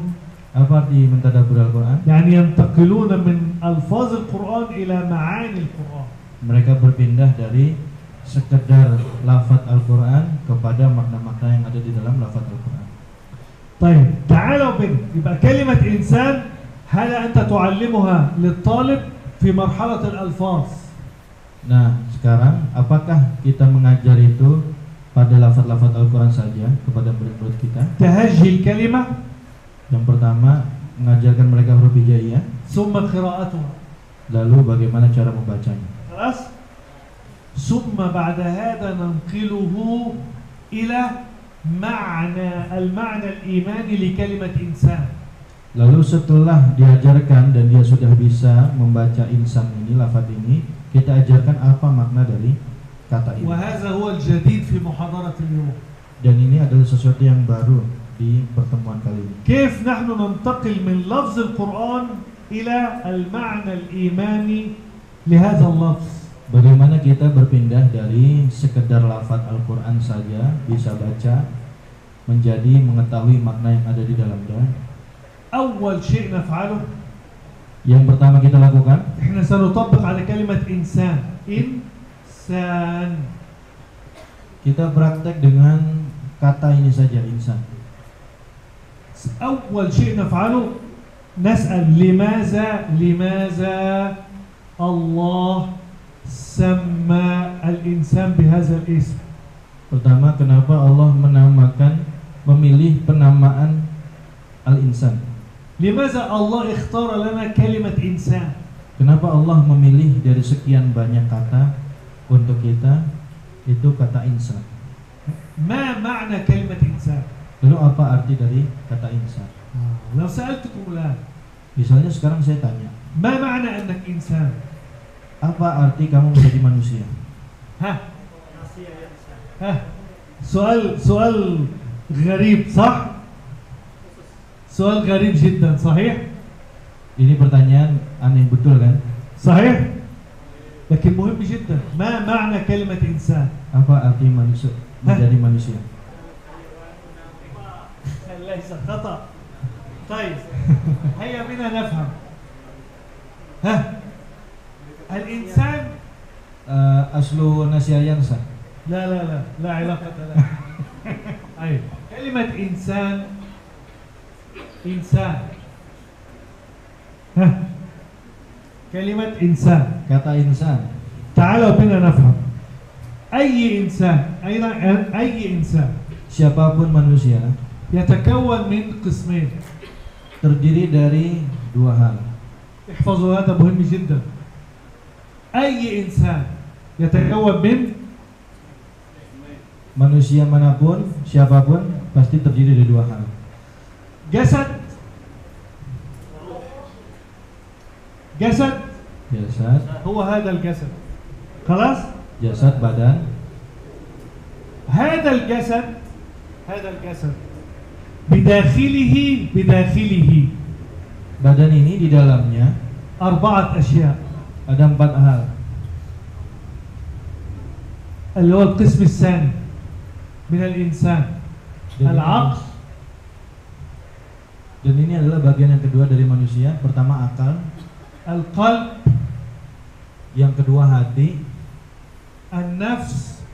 Apa arti mentadabburi Al-Quran? يعني ينتقلون من ألفاظ القرآن إلى معاني القرآن. Mereka berpindah dari sekedar lafaz Al-Quran kepada makna-makna yang ada di dalam lafaz Al-Quran. طيب تعالوا بنا يبقى كلمة إنسان هل أنت تعلمها للطالب في مرحلة الألفاظ؟ Nah, sekarang apakah kita mengajar itu pada lafaz-lafaz Al-Quran saja kepada murid-murid kita? تهجي الكلمة Yang pertama, mengajarkan mereka huruf hijaiyah, ثم قراءتها. lalu bagaimana cara membacanya. خلاص؟ ثم بعد هذا ننقله إلى المعنى الإيماني لكلمة إنسان. Lalu setelah diajarkan dan dia sudah bisa membaca insan ini, lafaz ini, kita ajarkan apa makna dari kata ini. وهذا هو الجديد في محاضرة اليوم. Dan ini adalah sesuatu yang baru di pertemuan kali ini. كيف نحن ننتقل من لفظ القرآن إلى المعنى الإيماني لهذا اللفظ. Bagaimana kita berpindah dari sekedar lafaz Al-Quran saja bisa baca menjadi mengetahui makna yang ada di dalamnya. أول شيء نفعله Yang pertama kita lakukan, إحنا سنطبق على كلمة إنسان. إنسان. kita praktek dengan kata ini saja, insan. أول شيء نفعله نسأل لماذا Allah sama al-insan bihazal ism? Pertama, kenapa Allah memilih penamaan al-insan? Limaza Allah ikhtara lana kalimat insan? Kenapa Allah memilih dari sekian banyak kata untuk kita itu kata insan? Ma ma'na kalimat insan? Lalu apa arti dari kata insan? Law sa'altukum الآن Misalnya sekarang saya tanya, ما معنى أنك إنسان؟ apa arti kamu menjadi manusia? سؤال غريب صح؟ سؤال غريب جدا صحيح؟ Ini pertanyaan aneh betul kan? صحيح؟ لكن مهم جدا ما معنى كلمة إنسان؟ Apa arti manusia menjadi manusia? ليس خطأ. طيب هيا بنا نفهم. الإنسان Aslu nasyayansa. لا علاقة له. أي كلمة إنسان كلمة إنسان. Kata insan. تعالوا بنا نفهم. أي إنسان أي إنسان Siapapun manusia يتكون من قسمين. terdiri dari dua hal. احفظوا هذا مهم جدا. أي إنسان يتكون من Manusia manapun, siapapun pasti terdiri dari dua hal. جسد Jasad, هو هذا الجسد. خلاص؟ jasad badan. هذا الجسد بداخله Badan ini di dalamnya 4 أشياء. ada 4 hal. اللي هو القسم الثاني من الإنسان. العقل. Dan ini adalah bagian yang kedua dari manusia. Pertama akal, القلب. yang kedua hati, النفس.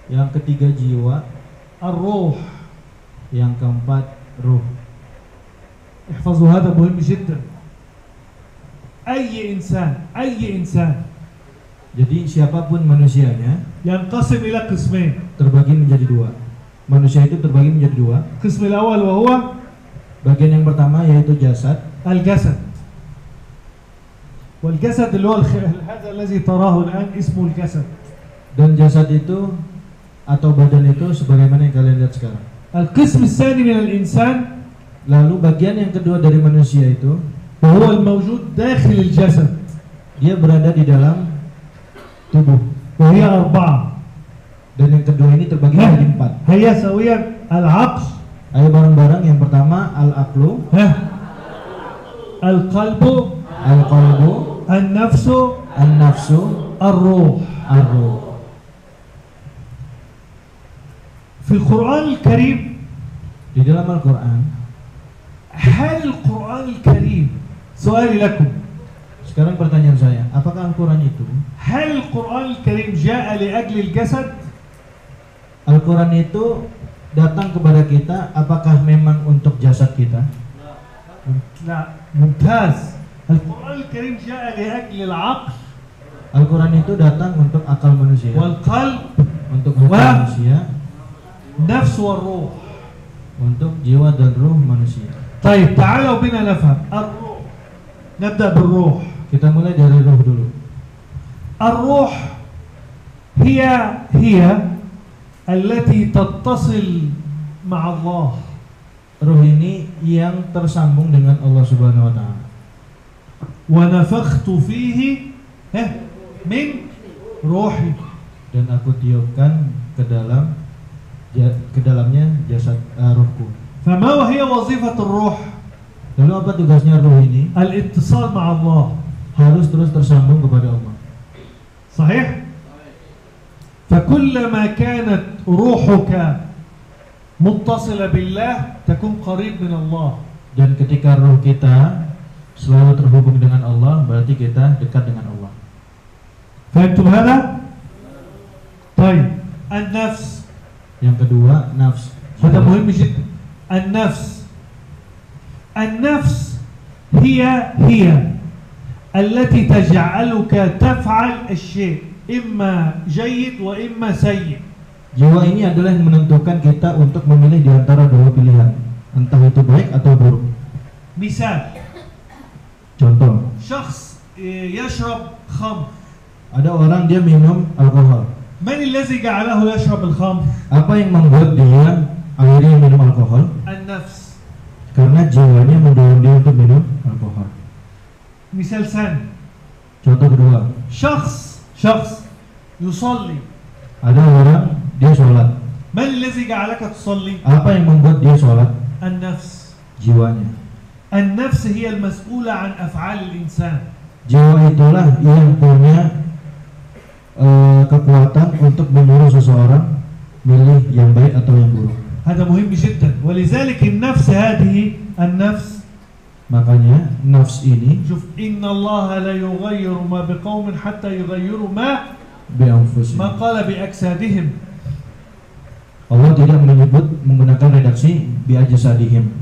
yang ketiga jiwa, الروح. yang keempat ruh. احفظوا هذا مهم جدا. أي إنسان Jadi siapapun manusianya ينقسم إلى قسمين. terbagi menjadi dua. Manusia itu terbagi menjadi dua. القسم الأول وهو Bagian yang pertama yaitu jasad. الجسد. والجسد اللي هو هذا الذي تراه الآن اسمه الجسد. Dan jasad itu atau badan itu sebagaimana yang kalian lihat sekarang. القسم الثاني من الإنسان Lalu bagian yang kedua dari manusia itu وهو الموجود داخل الجسد. dia berada di dalam tubuh. وهي 4. Dan yang kedua ini terbagi menjadi 4. هيا سويا العقل. Ayo bareng-bareng. Yang pertama al-aqlu, القلب. al-qalbu, النفس. an-nafsu, الروح. ar-ruh. في القرآن الكريم Di dalam Al-Qur'an, هل القرآن الكريم سؤالي لكم sekarang pertanyaan saya, apakah Al-Qur'an itu هل القرآن الكريم جاء لأجل الجسد؟ Al-Qur'an itu datang kepada kita apakah memang untuk jasad kita? لا ممتاز. القرآن الكريم جاء لأجل العقل Al-Qur'an itu datang untuk akal manusia, والقلب untuk hati manusia, النفس والروح. untuk jiwa dan ruh manusia. طيب تعالوا بنا نفهم الروح. نبدأ بالروح. Kita mulai dari ruh dulu. الروح هي التي تتصل مع الله. Ruh ini yang tersambung dengan Allah Subhanahu wa taala. ونفخت فيه من روحي. Dan aku tiupkan ke dalamnya jasad ruhku. فما هي وظيفة الروح؟ Lalu apa tugasnya ruh ini? الاتصال مع الله. Harus terus tersambung kepada Allah. صحيح؟ فكلما كانت روحك متصلة بالله تكون قريب من الله. Dan ketika ruh kita selalu terhubung dengan Allah, berarti kita dekat dengan Allah. فهمتم هذا؟ طيب النفس. Yang kedua, nafs. هذا مهم جدا. النفس هي التي تجعلك تفعل الشيء إما جيد وإما سيء. Jiwa ini adalah yang menentukan kita untuk memilih di antara dua pilihan, entah itu baik atau buruk. مثال Contoh, شخص يشرب خمر. ada orang dia minum alkohol. من الذي جعله يشرب الخمر؟ Apa yang membuat dia akhirnya minum alkohol? النفس. Karena jiwanya mendorong dia untuk minum alkohol. مثال ثاني Contoh kedua, شخص يصلي. ada orang dia sholat. من الذي جعلك تصلي؟ Apa yang membuat dia sholat? النفس. Jiwanya. النفس هي المسؤولة عن أفعال الإنسان. Jiwa itulah yang punya kekuatan untuk menyuruh seseorang milih yang baik atau yang buruk. هذا مهم جدا. ولذلك النفس هذه النفس، Makanya nafs ini شوف إن الله لا يغير ما بقوم حتى يغيروا ما bi'anfusihim. قال بأجسادهم. Allah tidak menyebut menggunakan redaksi bi'ajsadihim,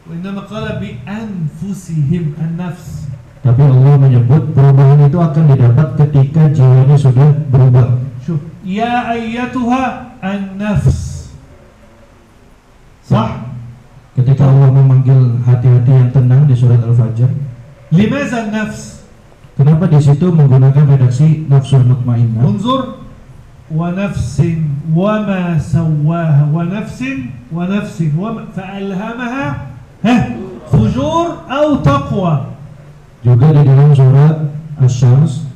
وإنما قال بأنفسهم النفس. tapi Allah menyebut perubahan itu akan didapat ketika jiwanya sudah berubah. شوف يا أيتها النفس، صح؟ Ketika Allah memanggil hati-hati yang tenang di surat Al-Fajr, لماذا النفس؟ kenapa di situ menggunakan redaksi nafsul mutmainnah? انظر ونفس وما سواها ونفس وما فألهمها فجور أو تقوى. Juga di dalam surat Asy-Syams,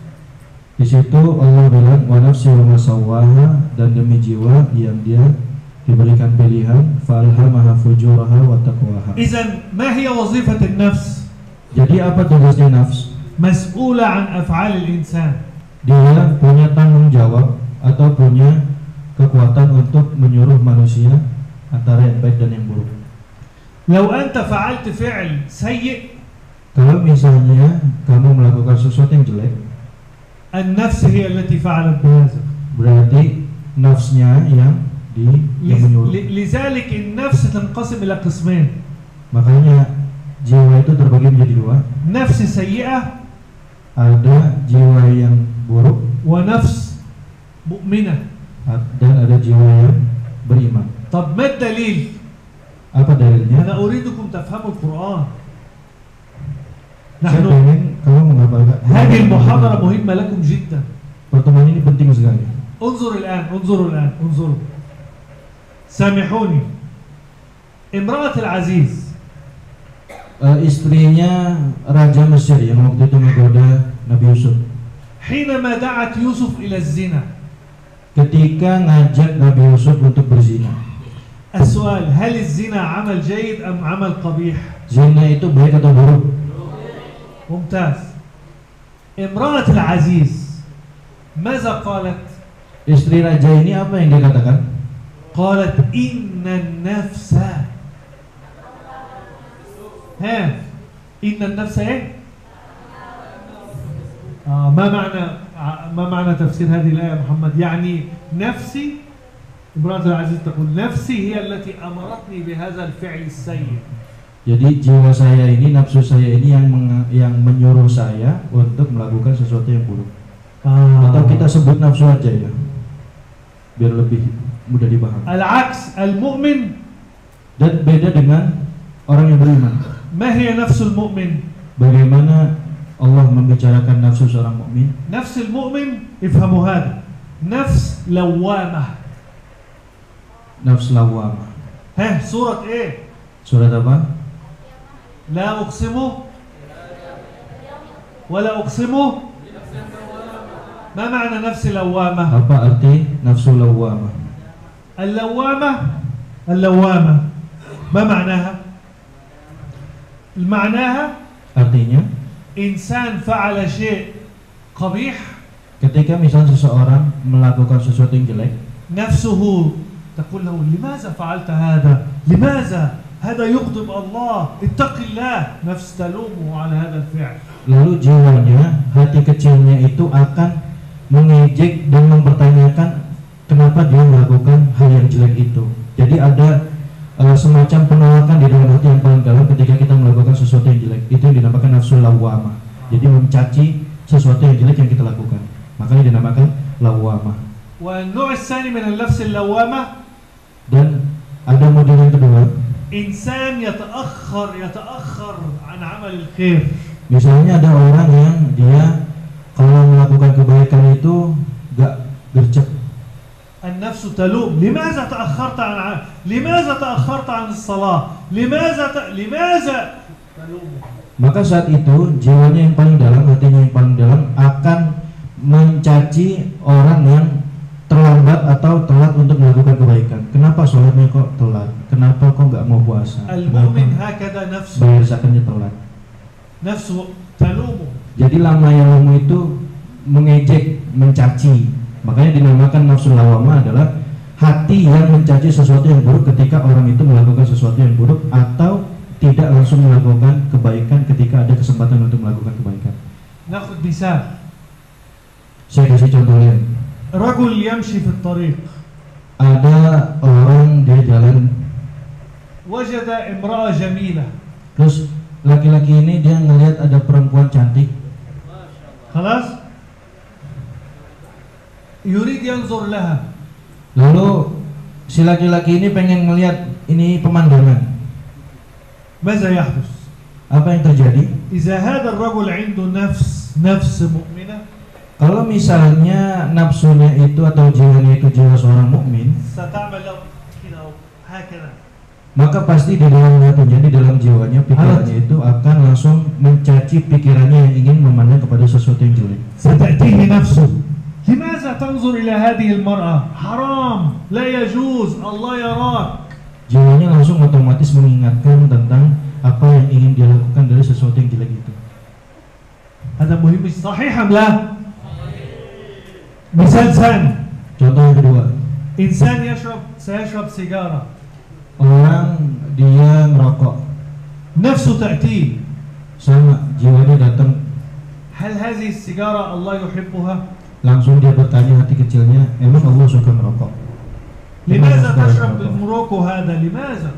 di situ Allah bilang wa nafsi wa ma sawwaha, dan demi jiwa yang dia diberikan pilihan, falhamaha fujuraha wa taqwaha. إذن ما هي وظيفة النفس؟ Jadi apa tugasnya nafs? مسؤولة عن أفعال الإنسان. Dia punya tanggung jawab atau punya kekuatan untuk menyuruh manusia antara yang baik dan yang buruk. لو أنت فعلت فعل سيء، Kalau misalnya kamu melakukan sesuatu yang jelek, النفس هي التي فعلت بهذا. berarti nafsnya yang menyuruh. لذلك النفس تنقسم إلى قسمين. Makanya jiwa itu terbagi menjadi dua. نفس سيئة Ada jiwa yang buruk ونفس مؤمنة. dan ada jiwa yang beriman. طب ما الدليل؟ Apa dalilnya? أنا أريدكم تفهموا القرآن. Saya نحن ingin kamu menghafalkan. هذه المحاضرة مهمة لكم جدا. Pertemuan ini penting sekali. انظروا الآن انظروا. سامحوني. امرأة العزيز Istrinya Raja Mesir yang waktu itu menggoda Nabi Yusuf, حينما دعت يوسف إلى الزنا، ketika ngajak Nabi Yusuf untuk berzina. السؤال هل الزنا عمل جيد أم عمل قبيح؟ Zina itu baik atau buruk? ممتاز. امرأة العزيز ماذا قالت؟ Istri raja ini apa yang dia katakan? قالت إن النفس إن النفس ما معنى تفسير هذه الآية محمد؟ يعني نفسي، امرأة العزيز تقول نفسي هي التي أمرتني بهذا الفعل السيء. Jadi jiwa saya ini, nafsu saya ini yang menyuruh saya untuk melakukan sesuatu yang buruk. Atau kita sebut nafsu aja ya, biar lebih mudah dipahami. العكس المؤمن. Dan beda dengan orang yang beriman. ما هي نفس المؤمن؟ Bagaimana Allah membicarakan nafsu seorang mukmin? نفس المؤمن افهموا هذا، نفس لوامة. Nafs lawamah. سورة ايه؟ Surat apa? لا أقسم ولا أقسم. ما معنى نفس لوامة؟ Apa arti nafsu lawamah? اللوامة ما معناها؟ معناها Artinya, إنسان فعل شيء قبيح، ketika misalnya seseorang melakukan sesuatu yang jelek, نفسه تقول له لماذا فعلت هذا؟ لماذا؟ هذا يغضب الله، اتق الله. نفس تلومه على هذا الفعل. lalu jiwanya, hati kecilnya itu akan mengejek dan mempertanyakan kenapa dia melakukan hal yang jelek itu. Jadi ada semacam penolakan di dalam hati yang paling dalam ketika kita melakukan sesuatu yang jelek. Itu yang dinamakan nafsu lawamah. Jadi mencaci sesuatu yang jelek yang kita lakukan. Makanya dinamakan lawamah. والنوع الثاني من النفس اللوامة Dan ada model yang kedua, إنسان يتأخر عن عمل الخير. misalnya ada orang yang dia kalau melakukan kebaikan itu gak gercep. النفس تلوم لماذا تأخرت عن الصلاة لماذا تلوم. Maka saat itu jiwanya yang paling dalam, hatinya yang paling dalam akan mencaci orang yang terlambat atau telat untuk melakukan kebaikan. Kenapa sholatnya kok telat? Kenapa kok nggak mau puasa? المؤمن هكذا نفسه Bayar zakatnya telat. نفسه تلومه. Jadi lama yang lamu itu mengejek, mencaci. Makanya dinamakan nafsu lawamah adalah hati yang mencaci sesuatu yang buruk ketika orang itu melakukan sesuatu yang buruk atau tidak langsung melakukan kebaikan ketika ada kesempatan untuk melakukan kebaikan. ناخذ مثال. Saya kasih contoh lain. رجل يمشي في الطريق Ada orang dia jalan, وجد امرأة جميلة. terus laki-laki ini dia ngelihat ada perempuan cantik. خلاص يريد ينظر لها. Lalu si laki-laki ini pengen ngelihat ini pemandangan. ماذا يحدث؟ Apa yang terjadi? إذا هذا الرجل عنده نفس مؤمنة Kalau misalnya nafsunya itu atau jiwanya itu jiwa seorang mukmin, ستعمل له كده هكذا. maka pasti di dalam hatinya, di dalam jiwanya, pikirannya itu akan langsung mencaci pikirannya yang ingin memandang kepada sesuatu yang jelek. ستأتيه نفسه لماذا تنظر إلى هذه المرأة؟ حرام، لا يجوز، الله يراك. Jiwanya langsung otomatis mengingatkan tentang apa yang ingin dia lakukan dari sesuatu yang jelek itu. هذا مهم صحيح أم لا؟ مثال ثاني. Contoh yang kedua, إنسان سيشرب سيجارة. orang dia merokok, نفسه تأتيه sama jiwanya datang, هل هذه السيجارة الله يحبها؟ langsung dia bertanya hati kecilnya, emang Allah suka merokok? لماذا Kenapa تشرب merokok? المروكو هذا؟ لماذا؟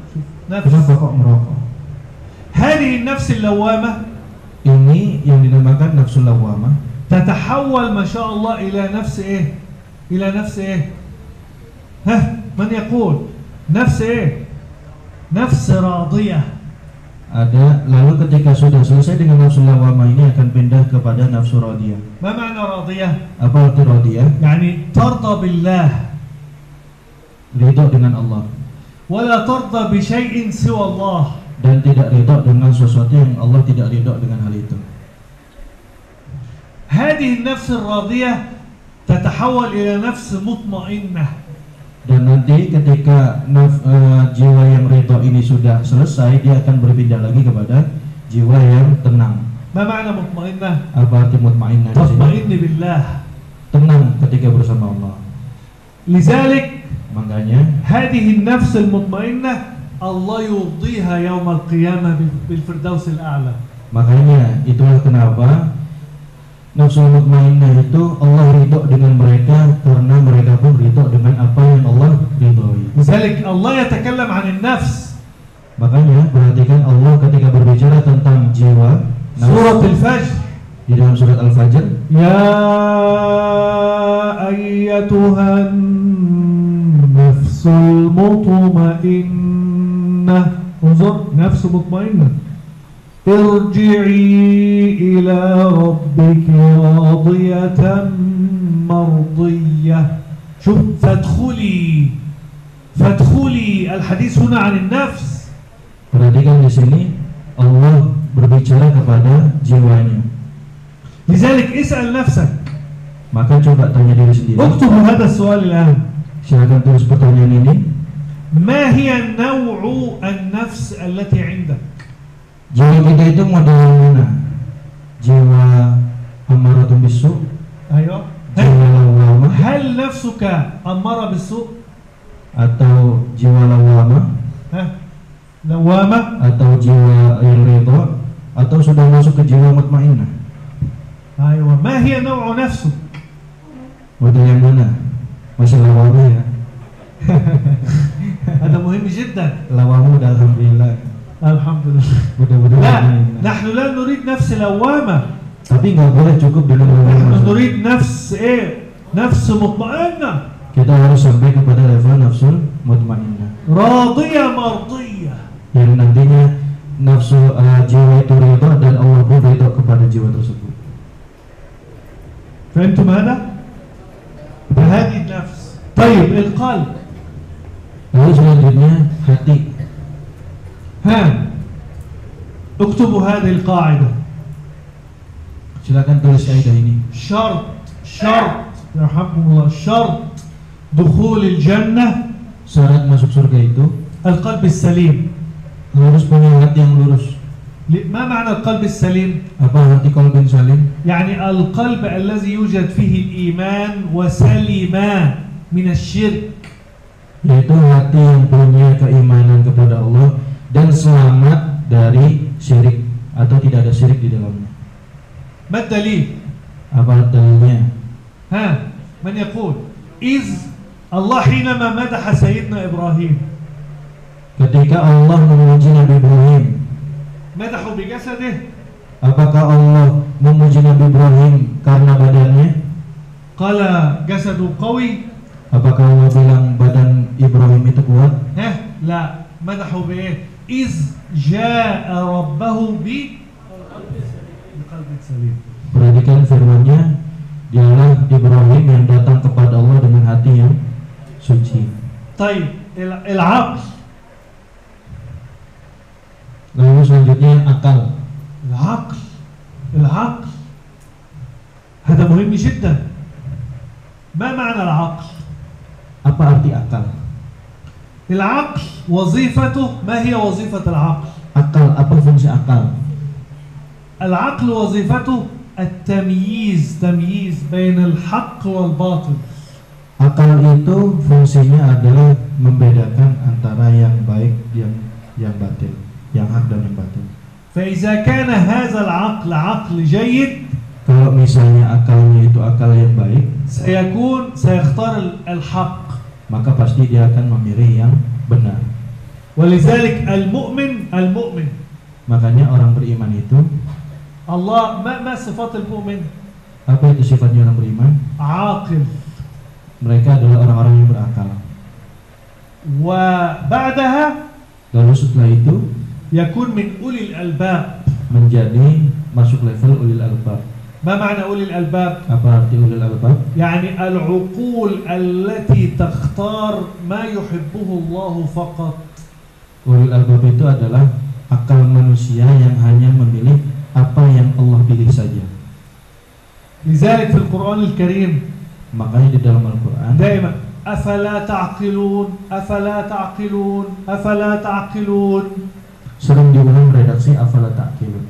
Kenapa نفس. kok merokok? هذه النفس اللوامة Ini yang dinamakan nafsu lawamah. تتحول ما شاء الله إلى نفس إيه؟ إلى نفس إيه؟ ها؟ من يقول؟ نفس إيه؟ نفس راضية. Ada, lalu ketika sudah selesai dengan nafsu lawamah ini akan pindah kepada nafsu radiyah. ما معنى راضية؟ Apa arti radiyah? يعني ترضى بالله Ridho dengan Allah ولا ترضى بشيء سوى الله. dan tidak ridho dengan sesuatu yang Allah tidak ridho dengan hal itu. هذه النفس الراضية تتحول إلى نفس مطمئنة. Dan nanti ketika jiwa yang ridho ini sudah selesai, dia akan berpindah lagi kepada jiwa yang tenang. ما معنى مطمئنة؟ Apa arti mutmainnah di sini? تطمئن بالله. Tenang ketika bersama Allah. لذلك Makanya هذه النفس المطمئنة الله يرضيها يوم القيامة بالفردوس الأعلى. Makanya itulah kenapa nafsu mutmainnah itu Allah ridho dengan mereka karena mereka pun ridho dengan apa yang Allah ridhoi. لذلك الله يتكلم عن النفس. Makanya perhatikan Allah ketika berbicara tentang jiwa سورة الفجر di dalam surat Al-Fajr, يا أيتها النفس المطمئنة. انظر، نفس مطمئنة. ارجعي إلى ربك راضية مرضية. شوف، فادخلي. الحديث هنا عن النفس. perhatikan di sini Allah berbicara kepada jiwanya. لذلك اسأل نفسك. Maka coba tanya diri sendiri. اكتب هذا السؤال الآن. Silakan tulis pertanyaan ini. ما هي نوع النفس التي عندك؟ Jiwa kita itu model yang mana? Jiwa ammaratun bisu, أيوة. jiwa lawamah, هل نفسك أمارة بالسوء؟ atau jiwa lawamah, ها؟ لوامة؟ atau jiwa yang ridho, atau sudah masuk ke jiwa mutmainnah? أيوة. ما هي نوع نفسك؟ Model yang mana? Masih lawamah ya? هذا مهم جدا. Lawamah udah alhamdulillah. الحمد لله. Mudah-mudahan لا، ini. نحن لا نريد نفس لوامة. Tapi nggak boleh cukup dengan نحن نريد نفس ايه؟ نفس مطمئنة kita harus sampai kepada level nafsul mutmainnah راضية مرضية. yang nantinya nafsu jiwa itu ridha dan Allah pun ridha kepada jiwa tersebut. فهمتم هذا؟ فهذه النفس. طيب القلب Lalu selanjutnya hati. ها اكتبوا هذه القاعدة. Silakan tulis kaidah ini. شرط يرحمكم الله شرط دخول الجنة Syarat masuk surga itu القلب السليم. harus punya hati yang lurus. ما معنى القلب السليم؟ Apa hati qalbin salim? يعني القلب الذي يوجد فيه الإيمان وسلم من الشرك. Yaitu hati yang punya keimanan kepada Allah dan selamat dari syirik atau tidak ada syirik di dalamnya. ما الدليل؟ Apa dalilnya? ها من يقول؟ إذ الله حينما مدح سيدنا إبراهيم Ketika Allah memuji Nabi Ibrahim, مدحه بجسده apakah Allah memuji Nabi Ibrahim karena badannya? قال جسده قوي. Apakah Allah bilang badan Ibrahim itu kuat? ها لا مدحه بإيه؟ إذ جاء ربه بقلب سليم. Perhatikan firman-Nya, dialah Ibrahim yang datang kepada Allah dengan hati yang suci. طيب العقل Lalu selanjutnya akal. العقل هذا مهم جدا. ما معنى العقل؟ Apa arti akal? العقل وظيفته ما هي وظيفة العقل؟ Akal, apa fungsi akal? العقل وظيفته التمييز بين الحق والباطل. Akal itu fungsinya adalah membedakan antara yang baik yang batil, yang hak dan yang batil. فإذا كان هذا العقل عقل جيد Kalau misalnya akalnya itu akal yang baik, سيختار الحق. maka pasti dia akan memilih yang benar. ولذلك المؤمن Makanya orang beriman itu, الله ما صفات المؤمن؟ apa itu sifatnya orang beriman? عاقل. Mereka adalah orang-orang yang berakal. وبعدها Lalu setelah itu يكون من أولي الألباب. menjadi masuk level ulil albab. ما معنى أولي الألباب؟ Apa arti ulil albab? يعني العقول التي تختار ما يحبه الله فقط. Ulil albab itu adalah akal manusia yang hanya memilih apa yang Allah pilih saja. لذلك في القرآن الكريم Makanya di dalam Al-Quran دائما أفلا تعقلون أفلا تعقلون أفلا تعقلون. sering diulang redaksi afala ta'qilun.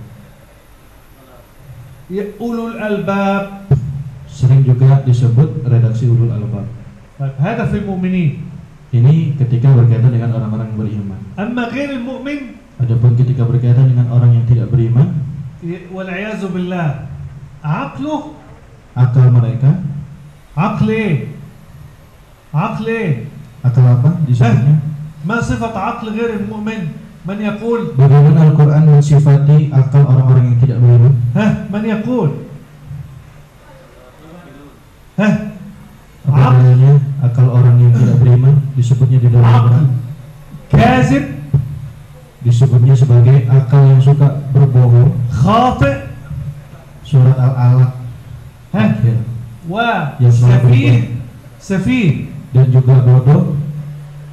أولو الألباب. Sering juga disebut redaksi ulul albab. طيب هذا في المؤمنين. Ini ketika berkaitan dengan orang-orang yang beriman. أما غير المؤمن Adapun ketika berkaitan dengan orang yang tidak beriman, والعياذ بالله عقله akal mereka, عقل إيه؟ عقل إيه؟ akal apa disebutnya? ما صفة عقل غير المؤمن؟ من يقول؟ Bagaimana Al-Quran mensifati akal orang-orang yang tidak beriman? من يقول؟ Apa namanya akal orang yang tidak beriman disebutnya di dalam Al-Quran? كاذب. Disebutnya sebagai akal yang suka berbohong. خاطئ. Surat Al-Alaq akhir. سفيه Dan juga bodoh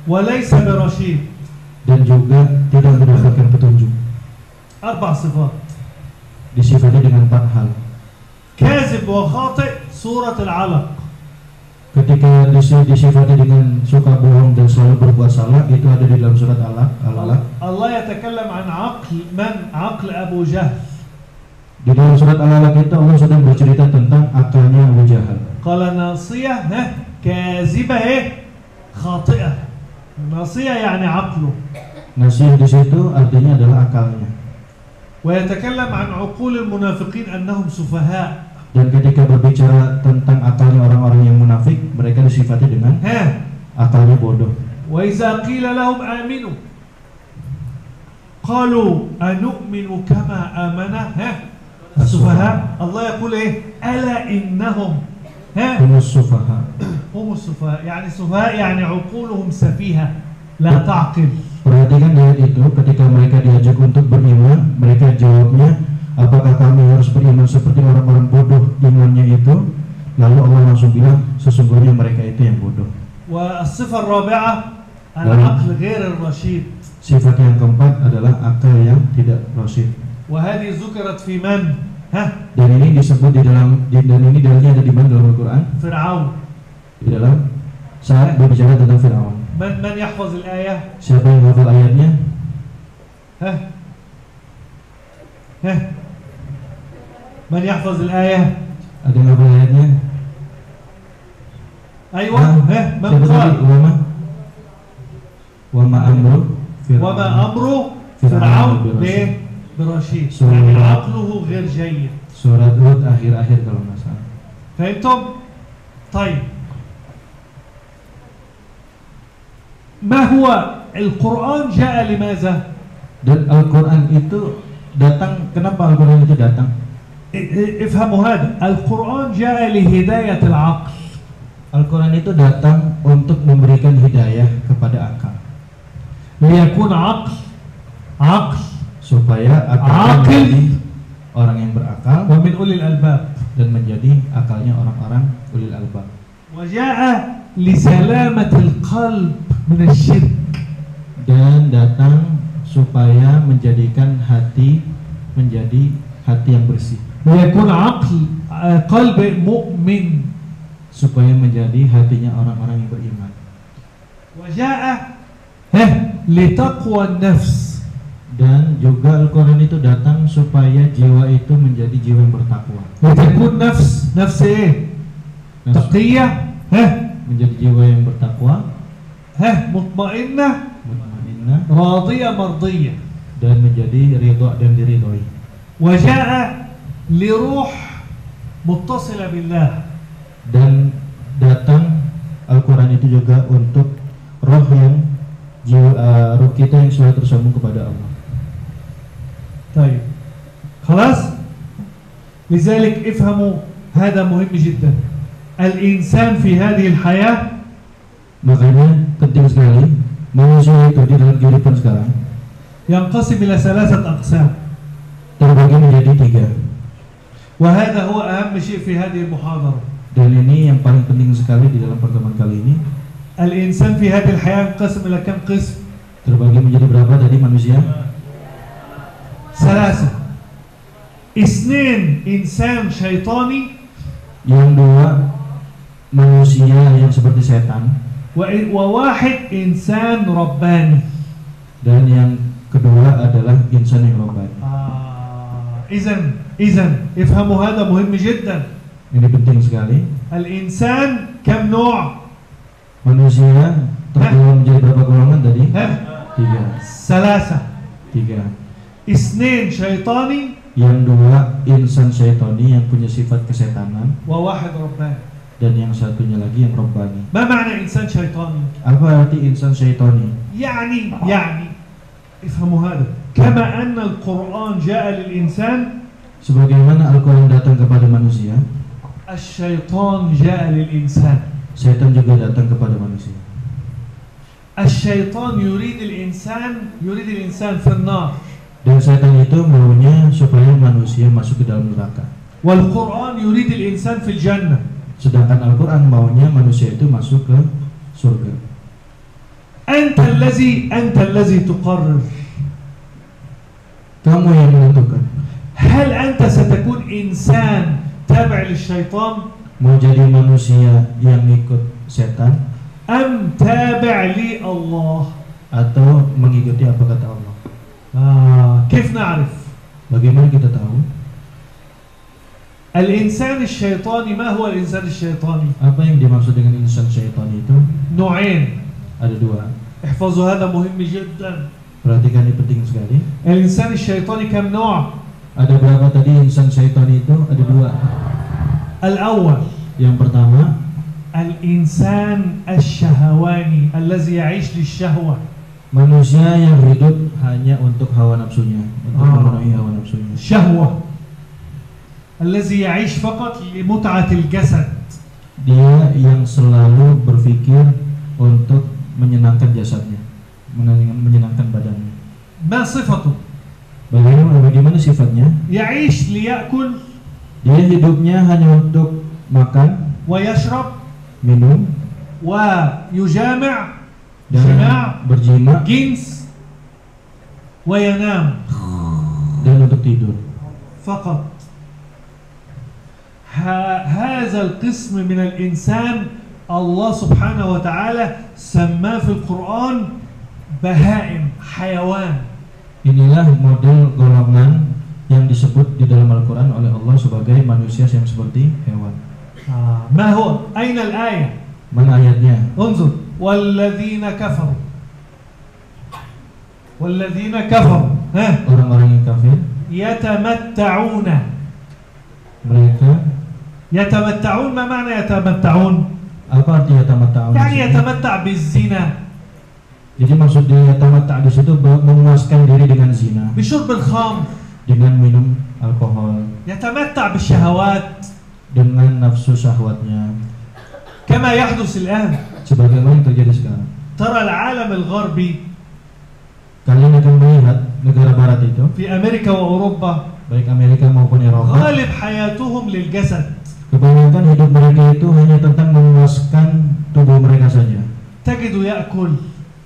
وليس برشيد. dan juga tidak mendapatkan petunjuk. 4 صفات. Disifati dengan 4 hal. كاذب وخاطئ سورة العلق. Ketika disifati dengan suka bohong dan selalu berbuat salah, itu ada di dalam surat Al-Alaq. Allah يتكلم عن عقل أبو جهل. Di dalam surat Al-Alaq itu Allah sedang bercerita tentang akalnya Abu Jahal. قال ناصية كاذبة خاطئة. ناصية يعني عقله. Nasih di situ artinya adalah akalnya. ويتكلم عن عقول المنافقين أنهم سفهاء. Dan ketika berbicara tentang akalnya orang-orang yang munafik, mereka disifati dengan akalnya bodoh. وإذا قيل لهم آمنوا قالوا أنؤمن كما آمن السفهاء الله يقول إيه ألا إنهم هم السفهاء هم السفهاء يعني سفهاء يعني عقولهم سفيهة لا تعقل. Perhatikan ayat itu, ketika mereka diajak untuk beriman, mereka jawabnya, apakah kami harus beriman seperti orang-orang bodoh imannya itu? Lalu Allah langsung bilang, sesungguhnya mereka itu yang bodoh. والصفة الرابعة العقل غير الرشيد. Sifat yang keempat adalah akal yang tidak rasyid. وهذه ذكرت في من؟ ها؟ Dan ini disebut dan ini dalilnya ada di mana dalam Al-Quran? فرعون. Di dalam saat berbicara tentang Fir'aun. من يحفظ الآية؟ Siapa yang hafal ayatnya? ها؟ ها؟ من يحفظ الآية؟ Ada yang hafal ayatnya? أيوة. ها؟ من Siapa قال؟ tadi? Wama amru وما أمر فرعون برشيد يعني عقله غير جيد. Surat Hud akhir-akhir kalau nggak salah. فهمتم؟ طيب ما هو القرآن جاء لماذا؟ Dan Al-Quran itu datang, kenapa Al-Quran itu datang? افهموا هذا القرآن جاء لهداية العقل. Al-Quran itu datang untuk memberikan hidayah kepada akal. ليكون عقل Supaya akal menjadi orang yang berakal ومن أولي الألباب. dan menjadi akalnya orang-orang ulil albab. وجاء لسلامة القلب من الشرك. Dan datang supaya menjadikan hati menjadi hati yang bersih. ليكون قلب مؤمن. Supaya menjadi hatinya orang-orang yang beriman. وجاء لتقوى النفس. Dan juga Al-Quran itu datang supaya jiwa itu menjadi jiwa yang bertakwa. لتكون نفس إيه؟ تقية. Menjadi jiwa yang bertakwa, مطمئنة mutmainnah, راضية مرضية. dan menjadi ridha dan diridhoi. وجاء لروح متصلة بالله. Dan datang Al-Quran itu juga untuk roh yang roh kita yang selalu tersambung kepada Allah. طيب خلاص. لذلك افهموا هذا مهم جدا. الإنسان في هذه الحياة Makanya penting sekali manusia itu di dalam kehidupan sekarang ينقسم إلى 3 أقسام. terbagi menjadi 3. وهذا هو أهم شيء في هذه المحاضرة. Dan ini yang paling penting sekali di dalam pertemuan kali ini. الإنسان في هذه الحياة ينقسم إلى كم قسم؟ Terbagi menjadi berapa tadi manusia? 3. 2 إنسان شيطاني. Yang 2 manusia yang seperti setan. وواحد إنسان رباني. Dan yang kedua adalah insan yang robbani. إذن افهموا هذا مهم جدا. Ini penting sekali. الإنسان كم نوع؟ Manusia tergolong menjadi berapa golongan tadi? 3. 3. 2 شيطاني. Yang 2 insan syaitani yang punya sifat kesetanan. وواحد رباني. Dan yang satunya lagi yang robbani. ما معنى إنسان شيطاني؟ Apa arti insan syaitani? يعني افهموا هذا كما أن القرآن جاء للإنسان. Sebagaimana Al-Quran datang kepada manusia, الشيطان جاء للإنسان. Setan juga datang kepada manusia. الشيطان يريد الإنسان في النار. Dan setan itu maunya supaya manusia masuk ke dalam neraka. والقرآن يريد الإنسان في الجنة. Sedangkan Al-Quran maunya manusia itu masuk ke surga. أنت الذي تقرر. Kamu yang menentukan. هل أنت ستكون إنسان تابع للشيطان؟ Mau jadi manusia yang ikut setan أم تابع لله؟ atau mengikuti apa kata Allah? كيف نعرف؟ Bagaimana kita tahu? الإنسان الشيطاني ما هو الإنسان الشيطاني؟ Apa yang dimaksud dengan insan syaitan itu? نوعين. Ada 2. احفظوا هذا مهم جدا. Perhatikan, ini penting sekali. الإنسان الشيطاني كم نوع؟ Ada berapa tadi insan syaitan itu? Ada 2. الأول Yang pertama, الإنسان الشهواني الذي يعيش للشهوة. manusia yang hidup hanya untuk hawa nafsunya, untuk memenuhi hawa nafsunya. شهوة. الذي يعيش فقط لمتعة الجسد. Dia yang selalu berpikir untuk menyenangkan jasadnya, menyenangkan badannya. ما صفته؟ Bagaimana sifatnya? يعيش ليأكل Dia hidupnya hanya untuk makan, ويشرب minum, ويجامع dan جماع berjima, جنس وينام dan untuk tidur. فقط. هذا القسم من الإنسان الله سبحانه وتعالى سماه في القرآن بهائم، حيوان. Inilah model golongan yang disebut di dalam Al-Quran oleh Allah sebagai manusia yang seperti hewan. ما هو؟ أين الآية؟ Mana ayatnya? انظر والذين كفروا والذين كفروا ها Orang-orang yang kafir, يتمتعون. mereka, يتمتعون ما معنى يتمتعون؟ apa artinya tamat-ta'un? يعني يتمتع بالزنا، Jadi maksud dia tamat-ta' di situ memuaskan diri dengan zina, بشرب الخمر، dengan minum alkohol, يتمتع بالشهوات dengan nafsu syahwatnya, كما يحدث الآن. sebagaimana yang terjadi sekarang. ترى العالم الغربي Kalian akan melihat negara barat itu, في أمريكا وأوروبا baik Amerika maupun Eropa, غالب حياتهم للجسد. kebanyakan hidup mereka itu hanya tentang memuaskan tubuh mereka saja. تجد يأكل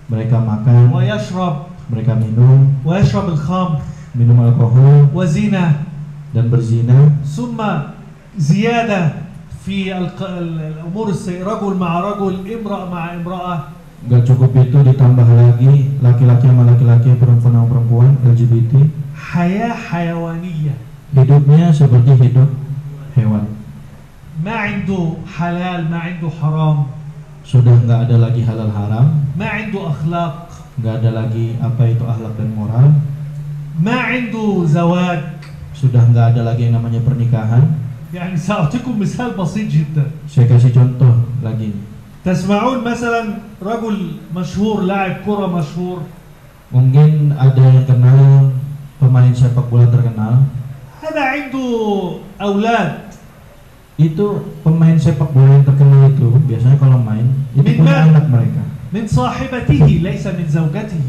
Mereka makan, ويشرب mereka minum, ويشرب الخمر minum alkohol وزنا، dan berzina, ثم زيادة في الأمور رجل مع رجل، امرأة مع امرأة. Gak cukup itu ditambah lagi laki-laki sama laki-laki, perempuan sama perempuan, LGBT. حياة حيوانية، Hidupnya seperti hidup hewan. ما عنده حلال ما عنده حرام، Sudah nggak ada lagi halal haram, ما عنده أخلاق، nggak ada lagi apa itu akhlak dan moral, ما عنده زواج. sudah nggak ada lagi yang namanya pernikahan. يعني سأعطيكم مثال بسيط جدا. Saya kasih contoh lagi. تسمعون مثلا رجل مشهور لاعب كرة مشهور، Mungkin ada yang kenal pemain sepak bola terkenal. هذا عنده أولاد. Itu pemain sepak bola yang terkenal itu biasanya kalau main itu Min punya man? anak mereka. من صاحبته ليس من زوجته.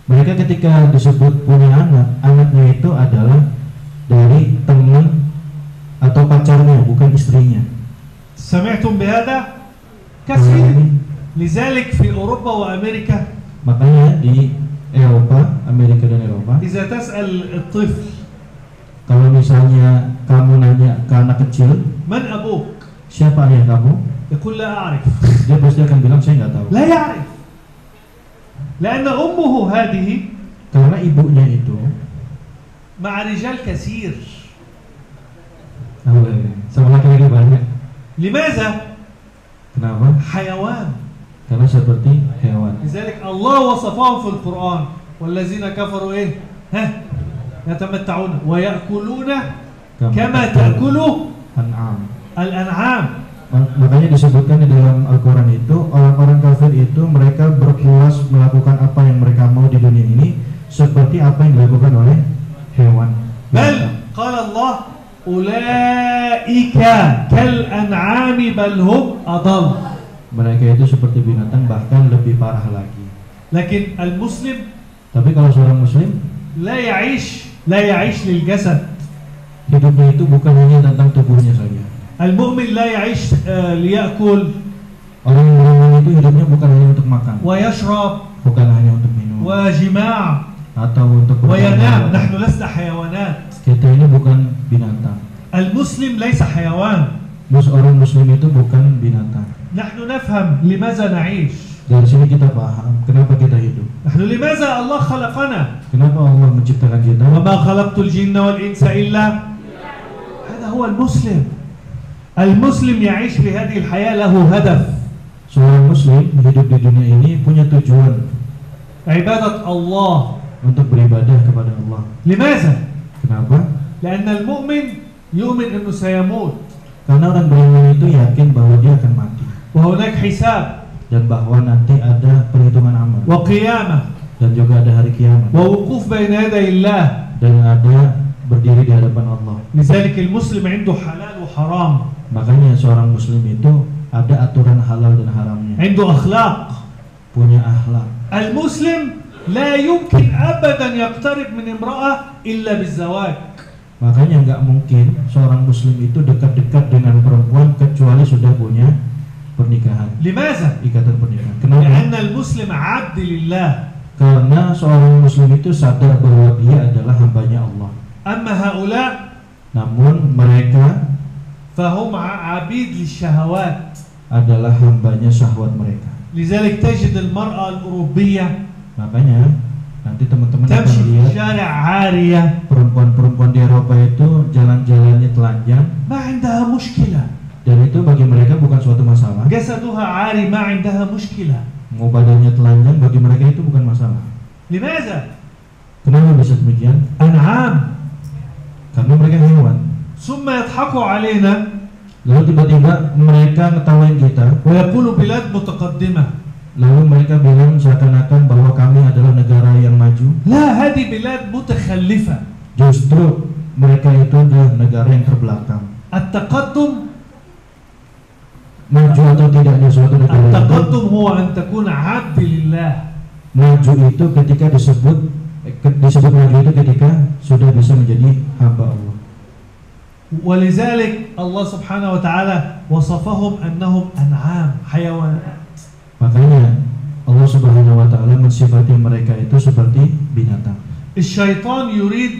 Mereka ketika disebut punya anak, anaknya itu adalah dari teman atau pacarnya, bukan istrinya. سمعتم بهذا؟ كثير. لذلك في أوروبا وأمريكا Makanya di Eropa, Amerika dan Eropa, إذا تسأل الطفل kalau misalnya kamu nanya ke anak kecil, من أبوك؟ siapa ayah kamu? يقول لا أعرف. Dia pasti akan bilang saya nggak tahu. لا يعرف. لأن أمه هذه Karena ibunya itu مع رجال كثير. sama laki-laki banyak. لماذا؟ Kenapa? حيوان. Karena seperti hewan. لذلك الله وصفهم في القرآن والذين كفروا إيه؟ ها؟ يتمتعون ويأكلون كما تأكل An'am. الأنعام. Makanya disebutkan di dalam Al-Quran itu orang-orang kafir itu mereka berpuas melakukan apa yang mereka mau di dunia ini seperti apa yang dilakukan oleh hewan. بل قال الله أولئك كالأنعام بل هم أضل. Mereka itu seperti binatang, bahkan lebih parah lagi. لكن المسلم Tapi kalau seorang muslim, لا يعيش للجسد. hidupnya itu bukan hanya tentang tubuhnya saja. المؤمن لا يعيش ليأكل Orang yang beriman itu hidupnya bukan hanya untuk makan, ويشرب bukan hanya untuk minum, وجماع atau untuk وينام. نحن لسنا حيوانات. Kita ini bukan binatang. المسلم ليس حيوان. Orang muslim itu bukan binatang. نحن نفهم لماذا نعيش. Dari sini kita paham kenapa kita hidup. نحن لماذا الله خلقنا. Kenapa Allah menciptakan kita? وما خلقت الجن والإنس إلا. هذا هو المسلم. المسلم يعيش في هذه الحياة له هدف. Seorang muslim hidup di dunia ini punya tujuan عبادة الله. untuk beribadah kepada Allah. لماذا؟ Kenapa? لأن المؤمن يؤمن أنه سيموت Karena orang beriman itu yakin bahwa dia akan mati وهناك حساب dan bahwa nanti ada perhitungan amal وقيامة dan juga ada hari kiamat ووقوف بين يدي الله dan ada berdiri di hadapan Allah. لذلك المسلم عنده حلال وحرام، Makanya seorang muslim itu ada aturan halal dan haramnya, عنده أخلاق. punya akhlak. المسلم لا يمكن أبدا يقترب من امرأة إلا بالزواج. Makanya nggak mungkin seorang muslim itu dekat-dekat dengan perempuan kecuali sudah punya pernikahan, لماذا؟ ikatan pernikahan. Kenapa? لأن المسلم عبد لله. Karena seorang muslim itu sadar bahwa dia adalah hambanya Allah. أما هؤلاء Namun mereka فهم عبيد للشهوات. adalah hambanya syahwat mereka. لذلك تجد المرأة الأوروبية Makanya nanti teman-teman akan تمشي في lihat الشارع عارية، perempuan-perempuan di Eropa itu jalan-jalannya telanjang, ما عندها مشكلة. dan itu bagi mereka bukan suatu masalah. جسدها عاري، ما عندها مشكلة. Mau badannya telanjang bagi mereka itu bukan masalah. لماذا؟ Kenapa bisa demikian? أنعام. Karena mereka hewan. ثم يضحكوا علينا Lalu tiba-tiba mereka ngetawain kita, ويقولوا بلاد متقدمة. lalu mereka bilang seakan-akan bahwa kami adalah negara yang maju. لا، هذه بلاد متخلفة. Justru mereka itu adalah negara yang terbelakang. التقدم Maju atau tidaknya suatu negara itu, التقدم هو أن تكون عبد لله. maju itu ketika disebut maju itu ketika sudah bisa menjadi hamba Allah. ولذلك الله سبحانه وتعالى وصفهم أنهم أنعام، حيوانات. Makanya Allah Subhanahu wa taala mensifati mereka itu seperti binatang. الشيطان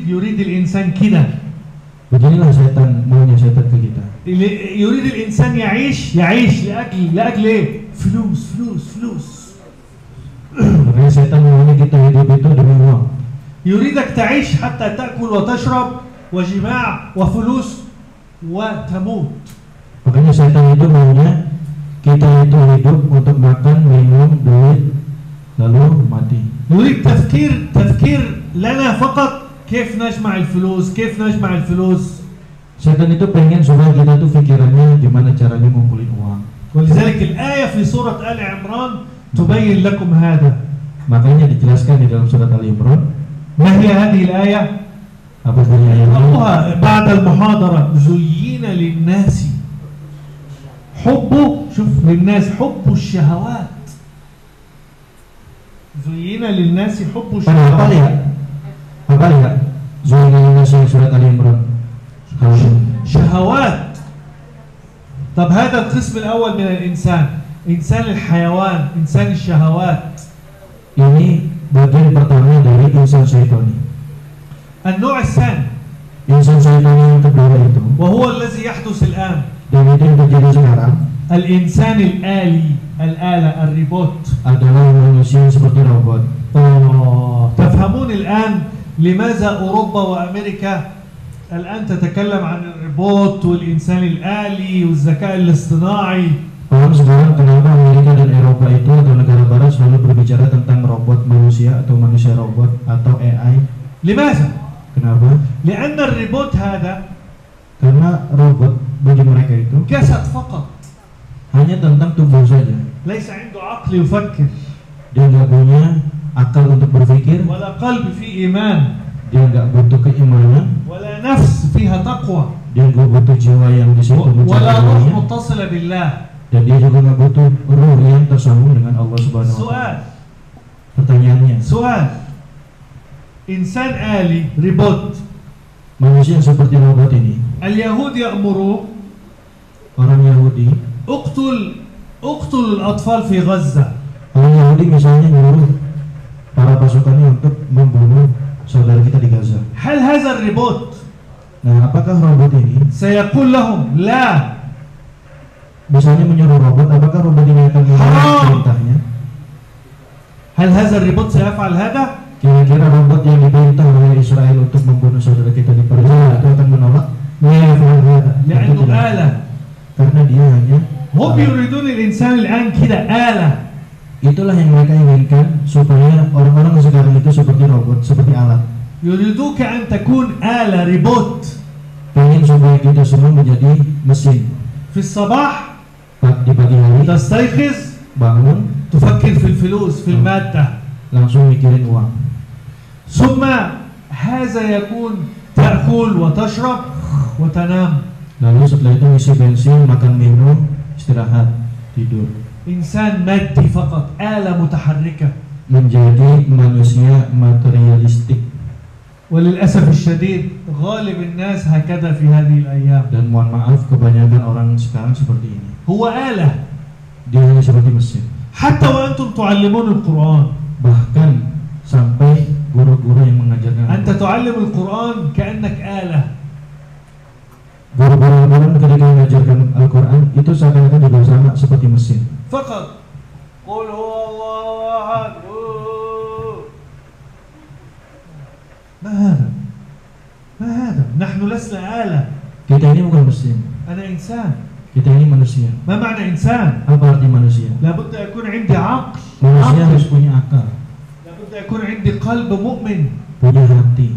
يريد الإنسان كده. Beginilah setan, maunya setan ke kita. يريد الإنسان يعيش لأجل إيه؟ فلوس. Makanya setan maunya kita hidup itu demi uang. يريدك تعيش حتى تأكل وتشرب وجماع وفلوس وتموت. Makanya setan itu maunya kita itu hidup untuk makan, minum, duit, lalu mati. يريد تفكير لنا فقط كيف نجمع الفلوس. Setan itu pengen supaya kita tuh pikirannya gimana caranya ngumpulin uang. ولذلك الآية في سورة آل عمران تبين لكم هذا. Makanya dijelaskan di dalam surat Ali Imran. ما هي هذه الآية؟ Apa bunyi ayat ini? اقرأوها بعد المحاضرة. زين للناس حب الشهوات. زين للناس حب Pada apa الشهوات. lihat? Apa lihat? Zuhina surat Ali Imran. شهوات. طب هذا القسم الأول من الإنسان، إنسان الحيوان، إنسان الشهوات. Ini bagian pertama dari insan syaitani. النوع الثاني Insan syaitani yang kedua itu, وهو الذي يحدث الآن، dan itu yang terjadi sekarang, الإنسان الآلي، الآلة، الريبوت. adalah manusia yang seperti robot. تفهمون الآن لماذا أوروبا وأمريكا الآن تتكلم عن الريبوت والإنسان الآلي والذكاء الاصطناعي؟ Paham sekarang kenapa Amerika dan Eropa itu atau negara Barat selalu berbicara tentang robot manusia atau manusia robot atau AI? لماذا؟ Kenapa? لأن الريبوت هذا Karena robot bagi mereka itu جسد فقط، hanya tentang tubuh saja. ليس عنده عقل يفكر، Dia nggak punya akal untuk berpikir, ولا قلب فيه إيمان، dia nggak butuh keimanan, ولا نفس فيها تقوى، dia nggak butuh jiwa yang di situ ولا روح mencari, متصلة بالله. dan dia juga nggak butuh ruh yang tersambung dengan Allah Subhanahu Wa Taala. سؤال Pertanyaannya, إنسان آلي ريبوت، manusia yang seperti robot ini, اليهود يأمروا orang Yahudi, اقتل الأطفال في غزة. orang Yahudi misalnya nyuruh para pasukannya untuk membunuh saudara kita di Gaza. هل هذا الريبوت Nah, apakah robot ini سيقول لهم لا؟ misalnya menyuruh robot, apakah robot ini akan menolak perintahnya? هل هذا الريبوت سيفعل هذا؟ Kira-kira robot yang diperintah oleh Israel untuk membunuh saudara kita di Palestina itu akan menolak? لأنه آلة. Karena dia hanya هم يريدون الإنسان الآن كده آلة. itulah yang mereka inginkan, supaya orang-orang sekarang itu seperti robot, seperti alat. يريدوك أن تكون آلة ريبوت. Pengen supaya kita semua menjadi mesin. في الصباح Di pagi hari تستيقظ bangun تفكر في الفلوس، في المادة. langsung mikirin uang. ثم هذا يكون تأكل تأكل وتشرب وتنام. Lalu setelah itu ngisi bensin, makan minum, istirahat, tidur. إنسان مادي فقط، آلة متحركة. Menjadi manusia materialistik. وللأسف الشديد غالب الناس هكذا في هذه الأيام. Dan mohon maaf, kebanyakan orang sekarang seperti ini. هو آلة. Dia hanya seperti mesin. حتى وأنتم تعلمون القرآن. Bahkan sampai guru-guru yang mengajarkan. أنت تعلم القرآن كأنك آلة. Guru-guru Al-Quran ketika mengajarkan Al-Quran itu seakan-akan juga sama seperti mesin. فقط قل هو الله أحد. ما هذا؟ ما هذا؟ نحن لسنا آلة. Kita ini bukan mesin. أنا إنسان. Kita ini manusia. ما معنى إنسان؟ Apa arti manusia? لابد أن يكون عندي عقل. Manusia harus punya akal, لابد أن يكون عندي قلب مؤمن. punya hati,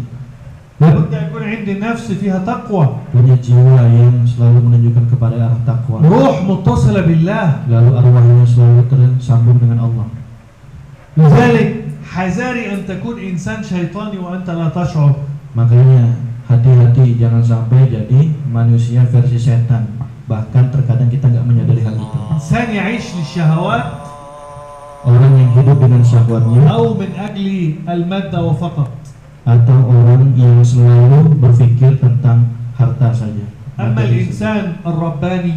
لابد أن يكون عندي نفس فيها تقوى. punya jiwa yang selalu menunjukkan kepada arah takwa. روح متصلة بالله. Lalu arwahnya selalu tersambung dengan Allah. لذلك حذاري أن تكون إنسان شيطاني وأنت لا تشعر. Makanya hati-hati jangan sampai jadi manusia versi setan. Bahkan terkadang kita nggak menyadari hal itu. إنسان يعيش للشهوات Orang yang hidup dengan syahwatnya, أو من أجل المادة وفقط. atau orang yang selalu berpikir tentang harta saja. أما الإنسان الرباني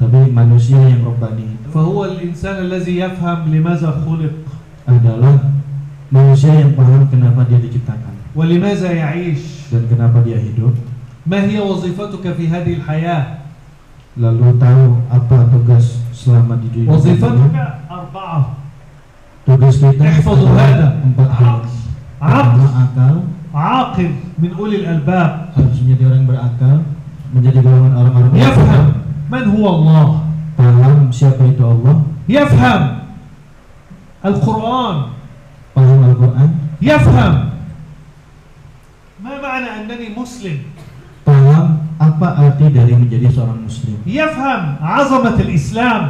Tapi manusia yang robbani itu فهو الإنسان الذي يفهم لماذا خلق adalah manusia yang paham kenapa dia diciptakan ولماذا يعيش. dan kenapa dia hidup, ما هي وظيفتك في هذه الحياة؟ lalu tahu apa tugas selama di dunia. وظيفتك 4. Tugas kita احفظوا adalah هذا. 4 hal. عقل. Pertama, akal, عاقل من أولي الألباب. harus menjadi orang yang berakal, menjadi golongan orang-orang yang يفهم من هو الله. paham siapa itu Allah, يفهم القرآن. paham Al-Quran, يفهم ما معنى أنني مسلم. paham apa arti dari menjadi seorang muslim, يفهم عظمة الإسلام.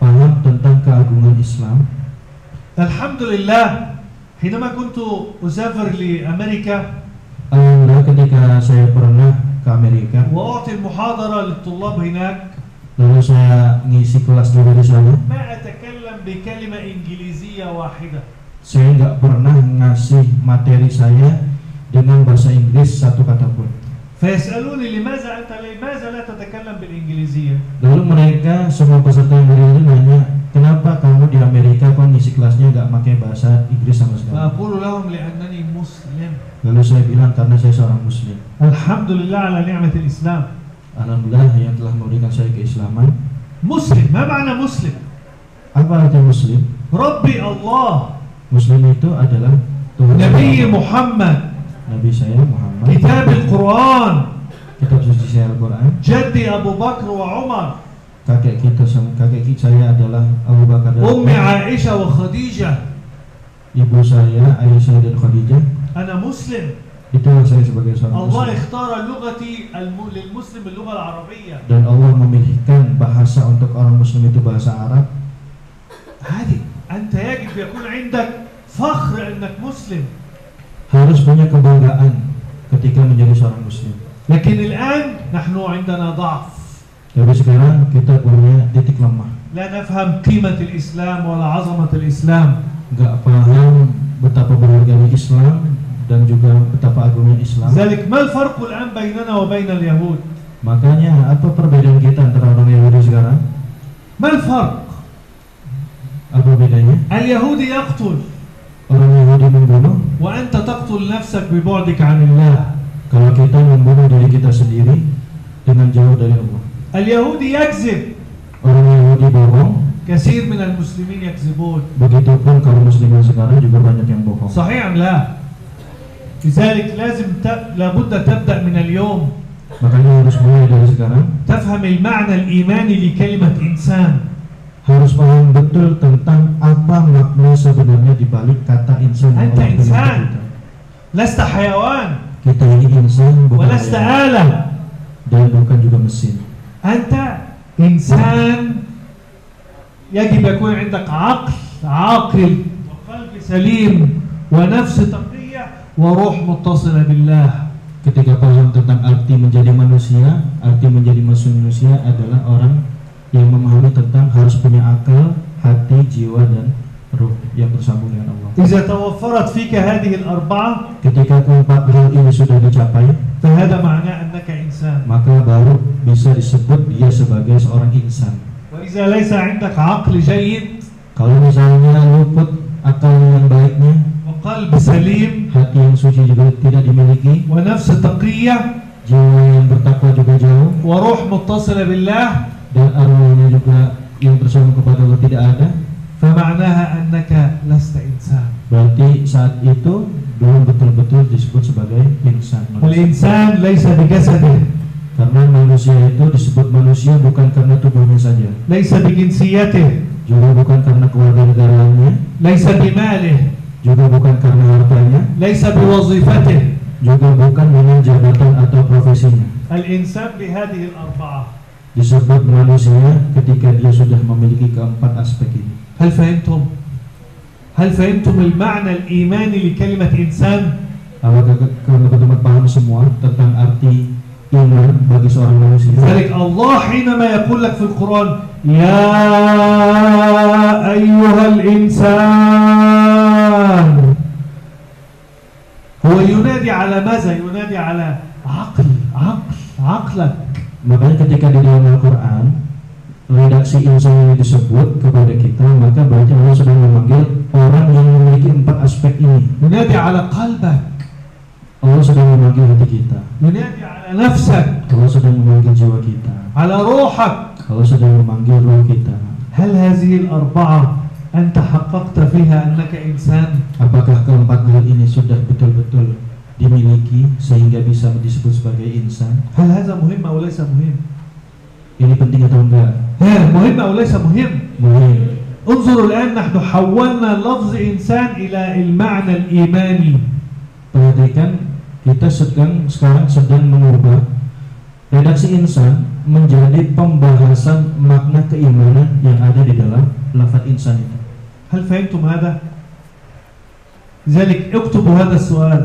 paham tentang keagungan Islam. الحمد لله حينما كنت أسافر لأمريكا Alhamdulillah ketika saya pernah ke Amerika, وأعطي المحاضرة للطلاب هناك lalu saya ngisi kelas juga di sana, ما أتكلم بكلمة إنجليزية واحدة. saya nggak pernah ngasih materi saya dengan bahasa Inggris satu kata pun. فيسألوني لماذا لا تتكلم بالإنجليزية؟ Lalu mereka semua peserta yang hadir itu nanya, kenapa kamu di Amerika kok ngisi kelasnya nggak pakai bahasa Inggris sama sekali? فأقول لهم لأنني مسلم. Lalu saya bilang karena saya seorang muslim. الحمد لله على نعمة الإسلام. Alhamdulillah yang telah memberikan saya keislaman. مسلم. ما معنى مسلم؟ Apa arti muslim? ربي الله. Muslim itu adalah Tuhan نبي Allah. محمد. Nabi saya Muhammad. كتاب القرآن. Kitab suci saya Al-Quran. جدي أبو بكر وعمر. Kakek saya adalah Abu Bakar dan أمي Umar. عائشة وخديجة. Ibu saya Aisyah dan Khadijah. أنا مسلم. Itulah saya sebagai seorang الله muslim. اختار لغتي للمسلم اللغة العربية. Dan Allah memilihkan bahasa untuk orang muslim itu bahasa Arab. هذه أنت يجب يكون عندك فخر أنك مسلم. Harus punya kebanggaan ketika menjadi seorang muslim. لكن الآن نحن عندنا ضعف. Tapi sekarang kita punya titik lemah. لا نفهم قيمة الإسلام ولا عظمة الإسلام. Gak paham betapa berharganya Islam dan juga betapa agungnya Islam. لذلك ما الفرق الآن بيننا وبين اليهود؟ Makanya apa perbedaan kita antara orang Yahudi sekarang? ما الفرق؟ Apa bedanya? اليهودي يقتل Orang Yahudi membunuh, وأنت تقتل نفسك ببعدك عن الله. kalau kita membunuh diri kita sendiri dengan jauh dari Allah. اليهودي يكذب. Orang Yahudi bohong, كثير من المسلمين يكذبون. begitupun kaum muslimin sekarang juga banyak yang bohong. صحيح أم لا؟ لذلك لابد تبدأ من اليوم Makanya harus mulai dari sekarang, تفهم المعنى الإيماني لكلمة إنسان. harus paham betul tentang apa makna sebenarnya di balik kata insan yang أنت Allah berikan إنسان kita. لست حيوان Kita ini insan, bukan ولست hewan, آلة. dan bukan juga mesin. أنت إنسان يجب يكون عندك عاقل وقلب سليم ونفس تقية وروح متصلة بالله. ketika paham tentang arti menjadi manusia adalah orang yang memahami tentang harus punya akal, hati, jiwa dan ruh yang bersambung dengan Allah. إذا توفرت فيك هذه الأربعة Ketika keempat hal ini sudah dicapai, فهذا معناه أنك إنسان. maka baru bisa disebut dia sebagai seorang insan. وإذا ليس عندك عقل جيد Kalau misalnya luput akal yang baiknya, وقلب سليم hati yang suci juga tidak dimiliki, ونفس تقية jiwa yang bertakwa juga jauh, وروح متصلة بالله dan arwahnya juga yang bersambung kepada Allah tidak ada, فمعناها أنك لست إنسان. berarti saat itu belum betul-betul disebut sebagai insan. والإنسان ليس بجسده، Karena manusia itu disebut manusia bukan karena tubuhnya saja, ليس بجنسيته، juga bukan karena kewarganegaraannya, ليس بماله، juga bukan karena hartanya, ليس بوظيفته. juga bukan dengan jabatan atau profesinya. الإنسان بهذه الأربعة. Disebut manusia ketika dia sudah memiliki keempat aspek ini. هل فهمتم؟ هل فهمتم المعنى الإيماني لكلمة إنسان؟ Apakah teman-teman paham semua tentang arti iman bagi seorang manusia? لذلك الله حينما يقول لك في القرآن يا أيها الإنسان، هو ينادي على ماذا؟ ينادي على عقلك. Makanya ketika di dalam Al-Quran redaksi insan ini disebut kepada kita, maka berarti Allah sedang memanggil orang yang memiliki empat aspek ini. ينادي على قلبك، Allah sedang memanggil hati kita, ينادي على نفسك، Allah sedang memanggil jiwa kita, على روحك. Allah sedang memanggil ruh kita. هل هذه الأربعة أنت حققت فيها أنك إنسان؟ Apakah keempat hal ini sudah betul-betul dimiliki sehingga bisa disebut sebagai insan? هل هذا مهم أو ليس مهم؟ Ini penting atau enggak? مهم أو ليس مهم؟ Muhim. انظروا الآن نحن حولنا لفظ إنسان إلى المعنى الإيماني. Perhatikan, kita sekarang sedang mengubah redaksi insan menjadi pembahasan makna keimanan yang ada di dalam lafaz insan itu. هل فهمتم هذا؟ لذلك اكتبوا هذا السؤال.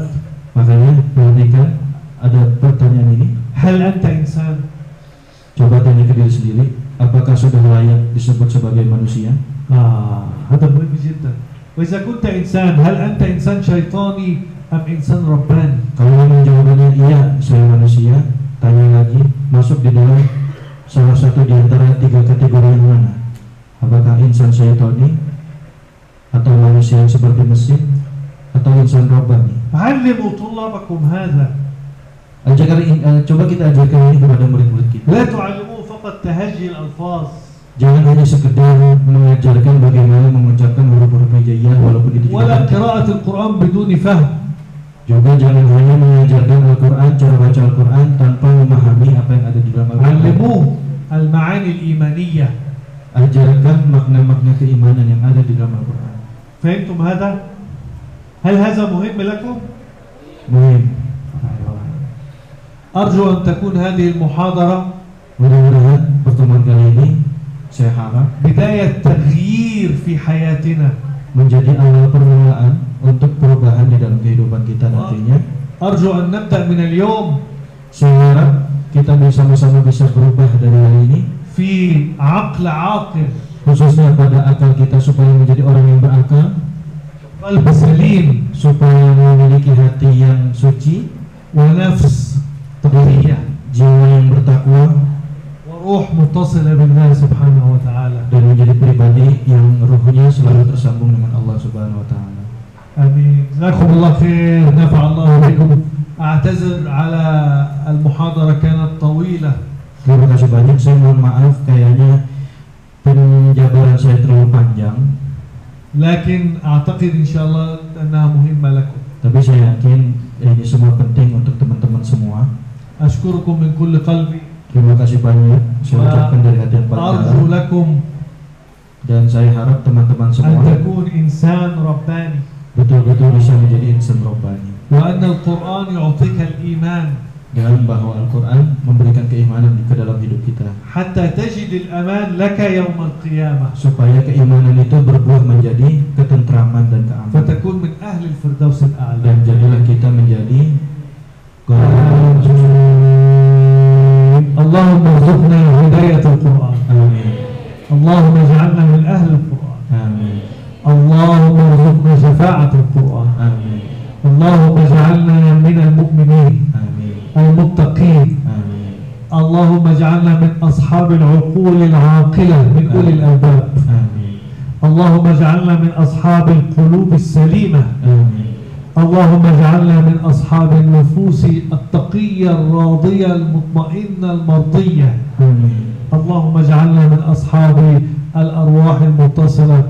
Makanya perhatikan, ada pertanyaan ini. هل أنت إنسان؟ Coba tanya ke diri sendiri, apakah sudah layak disebut sebagai manusia? هذا مهم جدا. وإذا كنت إنسان هل أنت إنسان شيطاني أم إنسان رباني؟ Kalau memang jawabannya iya, saya manusia, tanya lagi, masuk di dalam salah satu di antara tiga kategori yang mana? Apakah insan syaitani, atau manusia yang seperti mesin, atau insan robbani? علموا طلابكم هذا. Coba kita ajarkan ini kepada murid-murid kita. لا تعلموه فقط تهجي الألفاظ. Jangan hanya sekedar mengajarkan bagaimana mengucapkan huruf-huruf hijaiyah walaupun itu ولا tidak. قراءة القرآن بدون فهم. Juga jangan hanya mengajarkan Al-Quran, cara baca Al-Quran tanpa memahami apa yang ada di dalam Al-Quran. علموه المعاني الإيمانية. Ajarkan makna-makna keimanan yang ada di dalam Al-Quran. فهمتم هذا؟ هل هذا مهم لكم؟ Muhim. أرجو أن تكون هذه المحاضرة Mudah-mudahan pertemuan kali ini saya harap بداية تغيير في حياتنا. menjadi awal permulaan untuk perubahan di dalam kehidupan kita nantinya. أرجو أن نبدأ من اليوم Saya harap kita bersama-sama bisa berubah dari hari ini, في عقل عاقل، khususnya pada akal kita supaya menjadi orang yang berakal, قلب سليم، supaya memiliki hati yang suci, ونفس تقية، jiwa yang bertakwa, وروح متصلة بالله سبحانه وتعالى. dan menjadi pribadi yang ruhnya selalu tersambung dengan Allah Subhanahu wa taala. آمين. جزاكم الله خير، نفع الله بكم. أعتذر على المحاضرة كانت طويلة. Terima kasih banyak. Saya mohon maaf kayaknya penjabaran saya terlalu panjang, لكن أعتقد إن شاء الله أنها مهمة لكم. tapi saya yakin ini semua penting untuk teman-teman semua. أشكركم من كل قلبي. Terima kasih banyak. Saya ucapkan dari hati yang paling أرجو dalam, لكم dan saya harap teman-teman أن semua تكون إنسان رباني، betul-betul bisa menjadi insan robbani, وأن القرآن يعطيك الإيمان dan bahwa Al-Quran memberikan keimanan ke dalam hidup kita, حتى تجد الأمان لك يوم القيامة، supaya keimanan itu berbuah menjadi ketentraman dan keamanan, فتكون من أهل الفردوس dan الأعلى. jadilah kita menjadi golongan أصحاب العقول العاقلة من أولي الألباب. آمين. اللهم اجعلنا من أصحاب القلوب السليمة. آمين. اللهم اجعلنا من أصحاب النفوس التقية الراضية المطمئنة المرضية. آمين. اللهم اجعلنا من أصحاب الأرواح المتصلة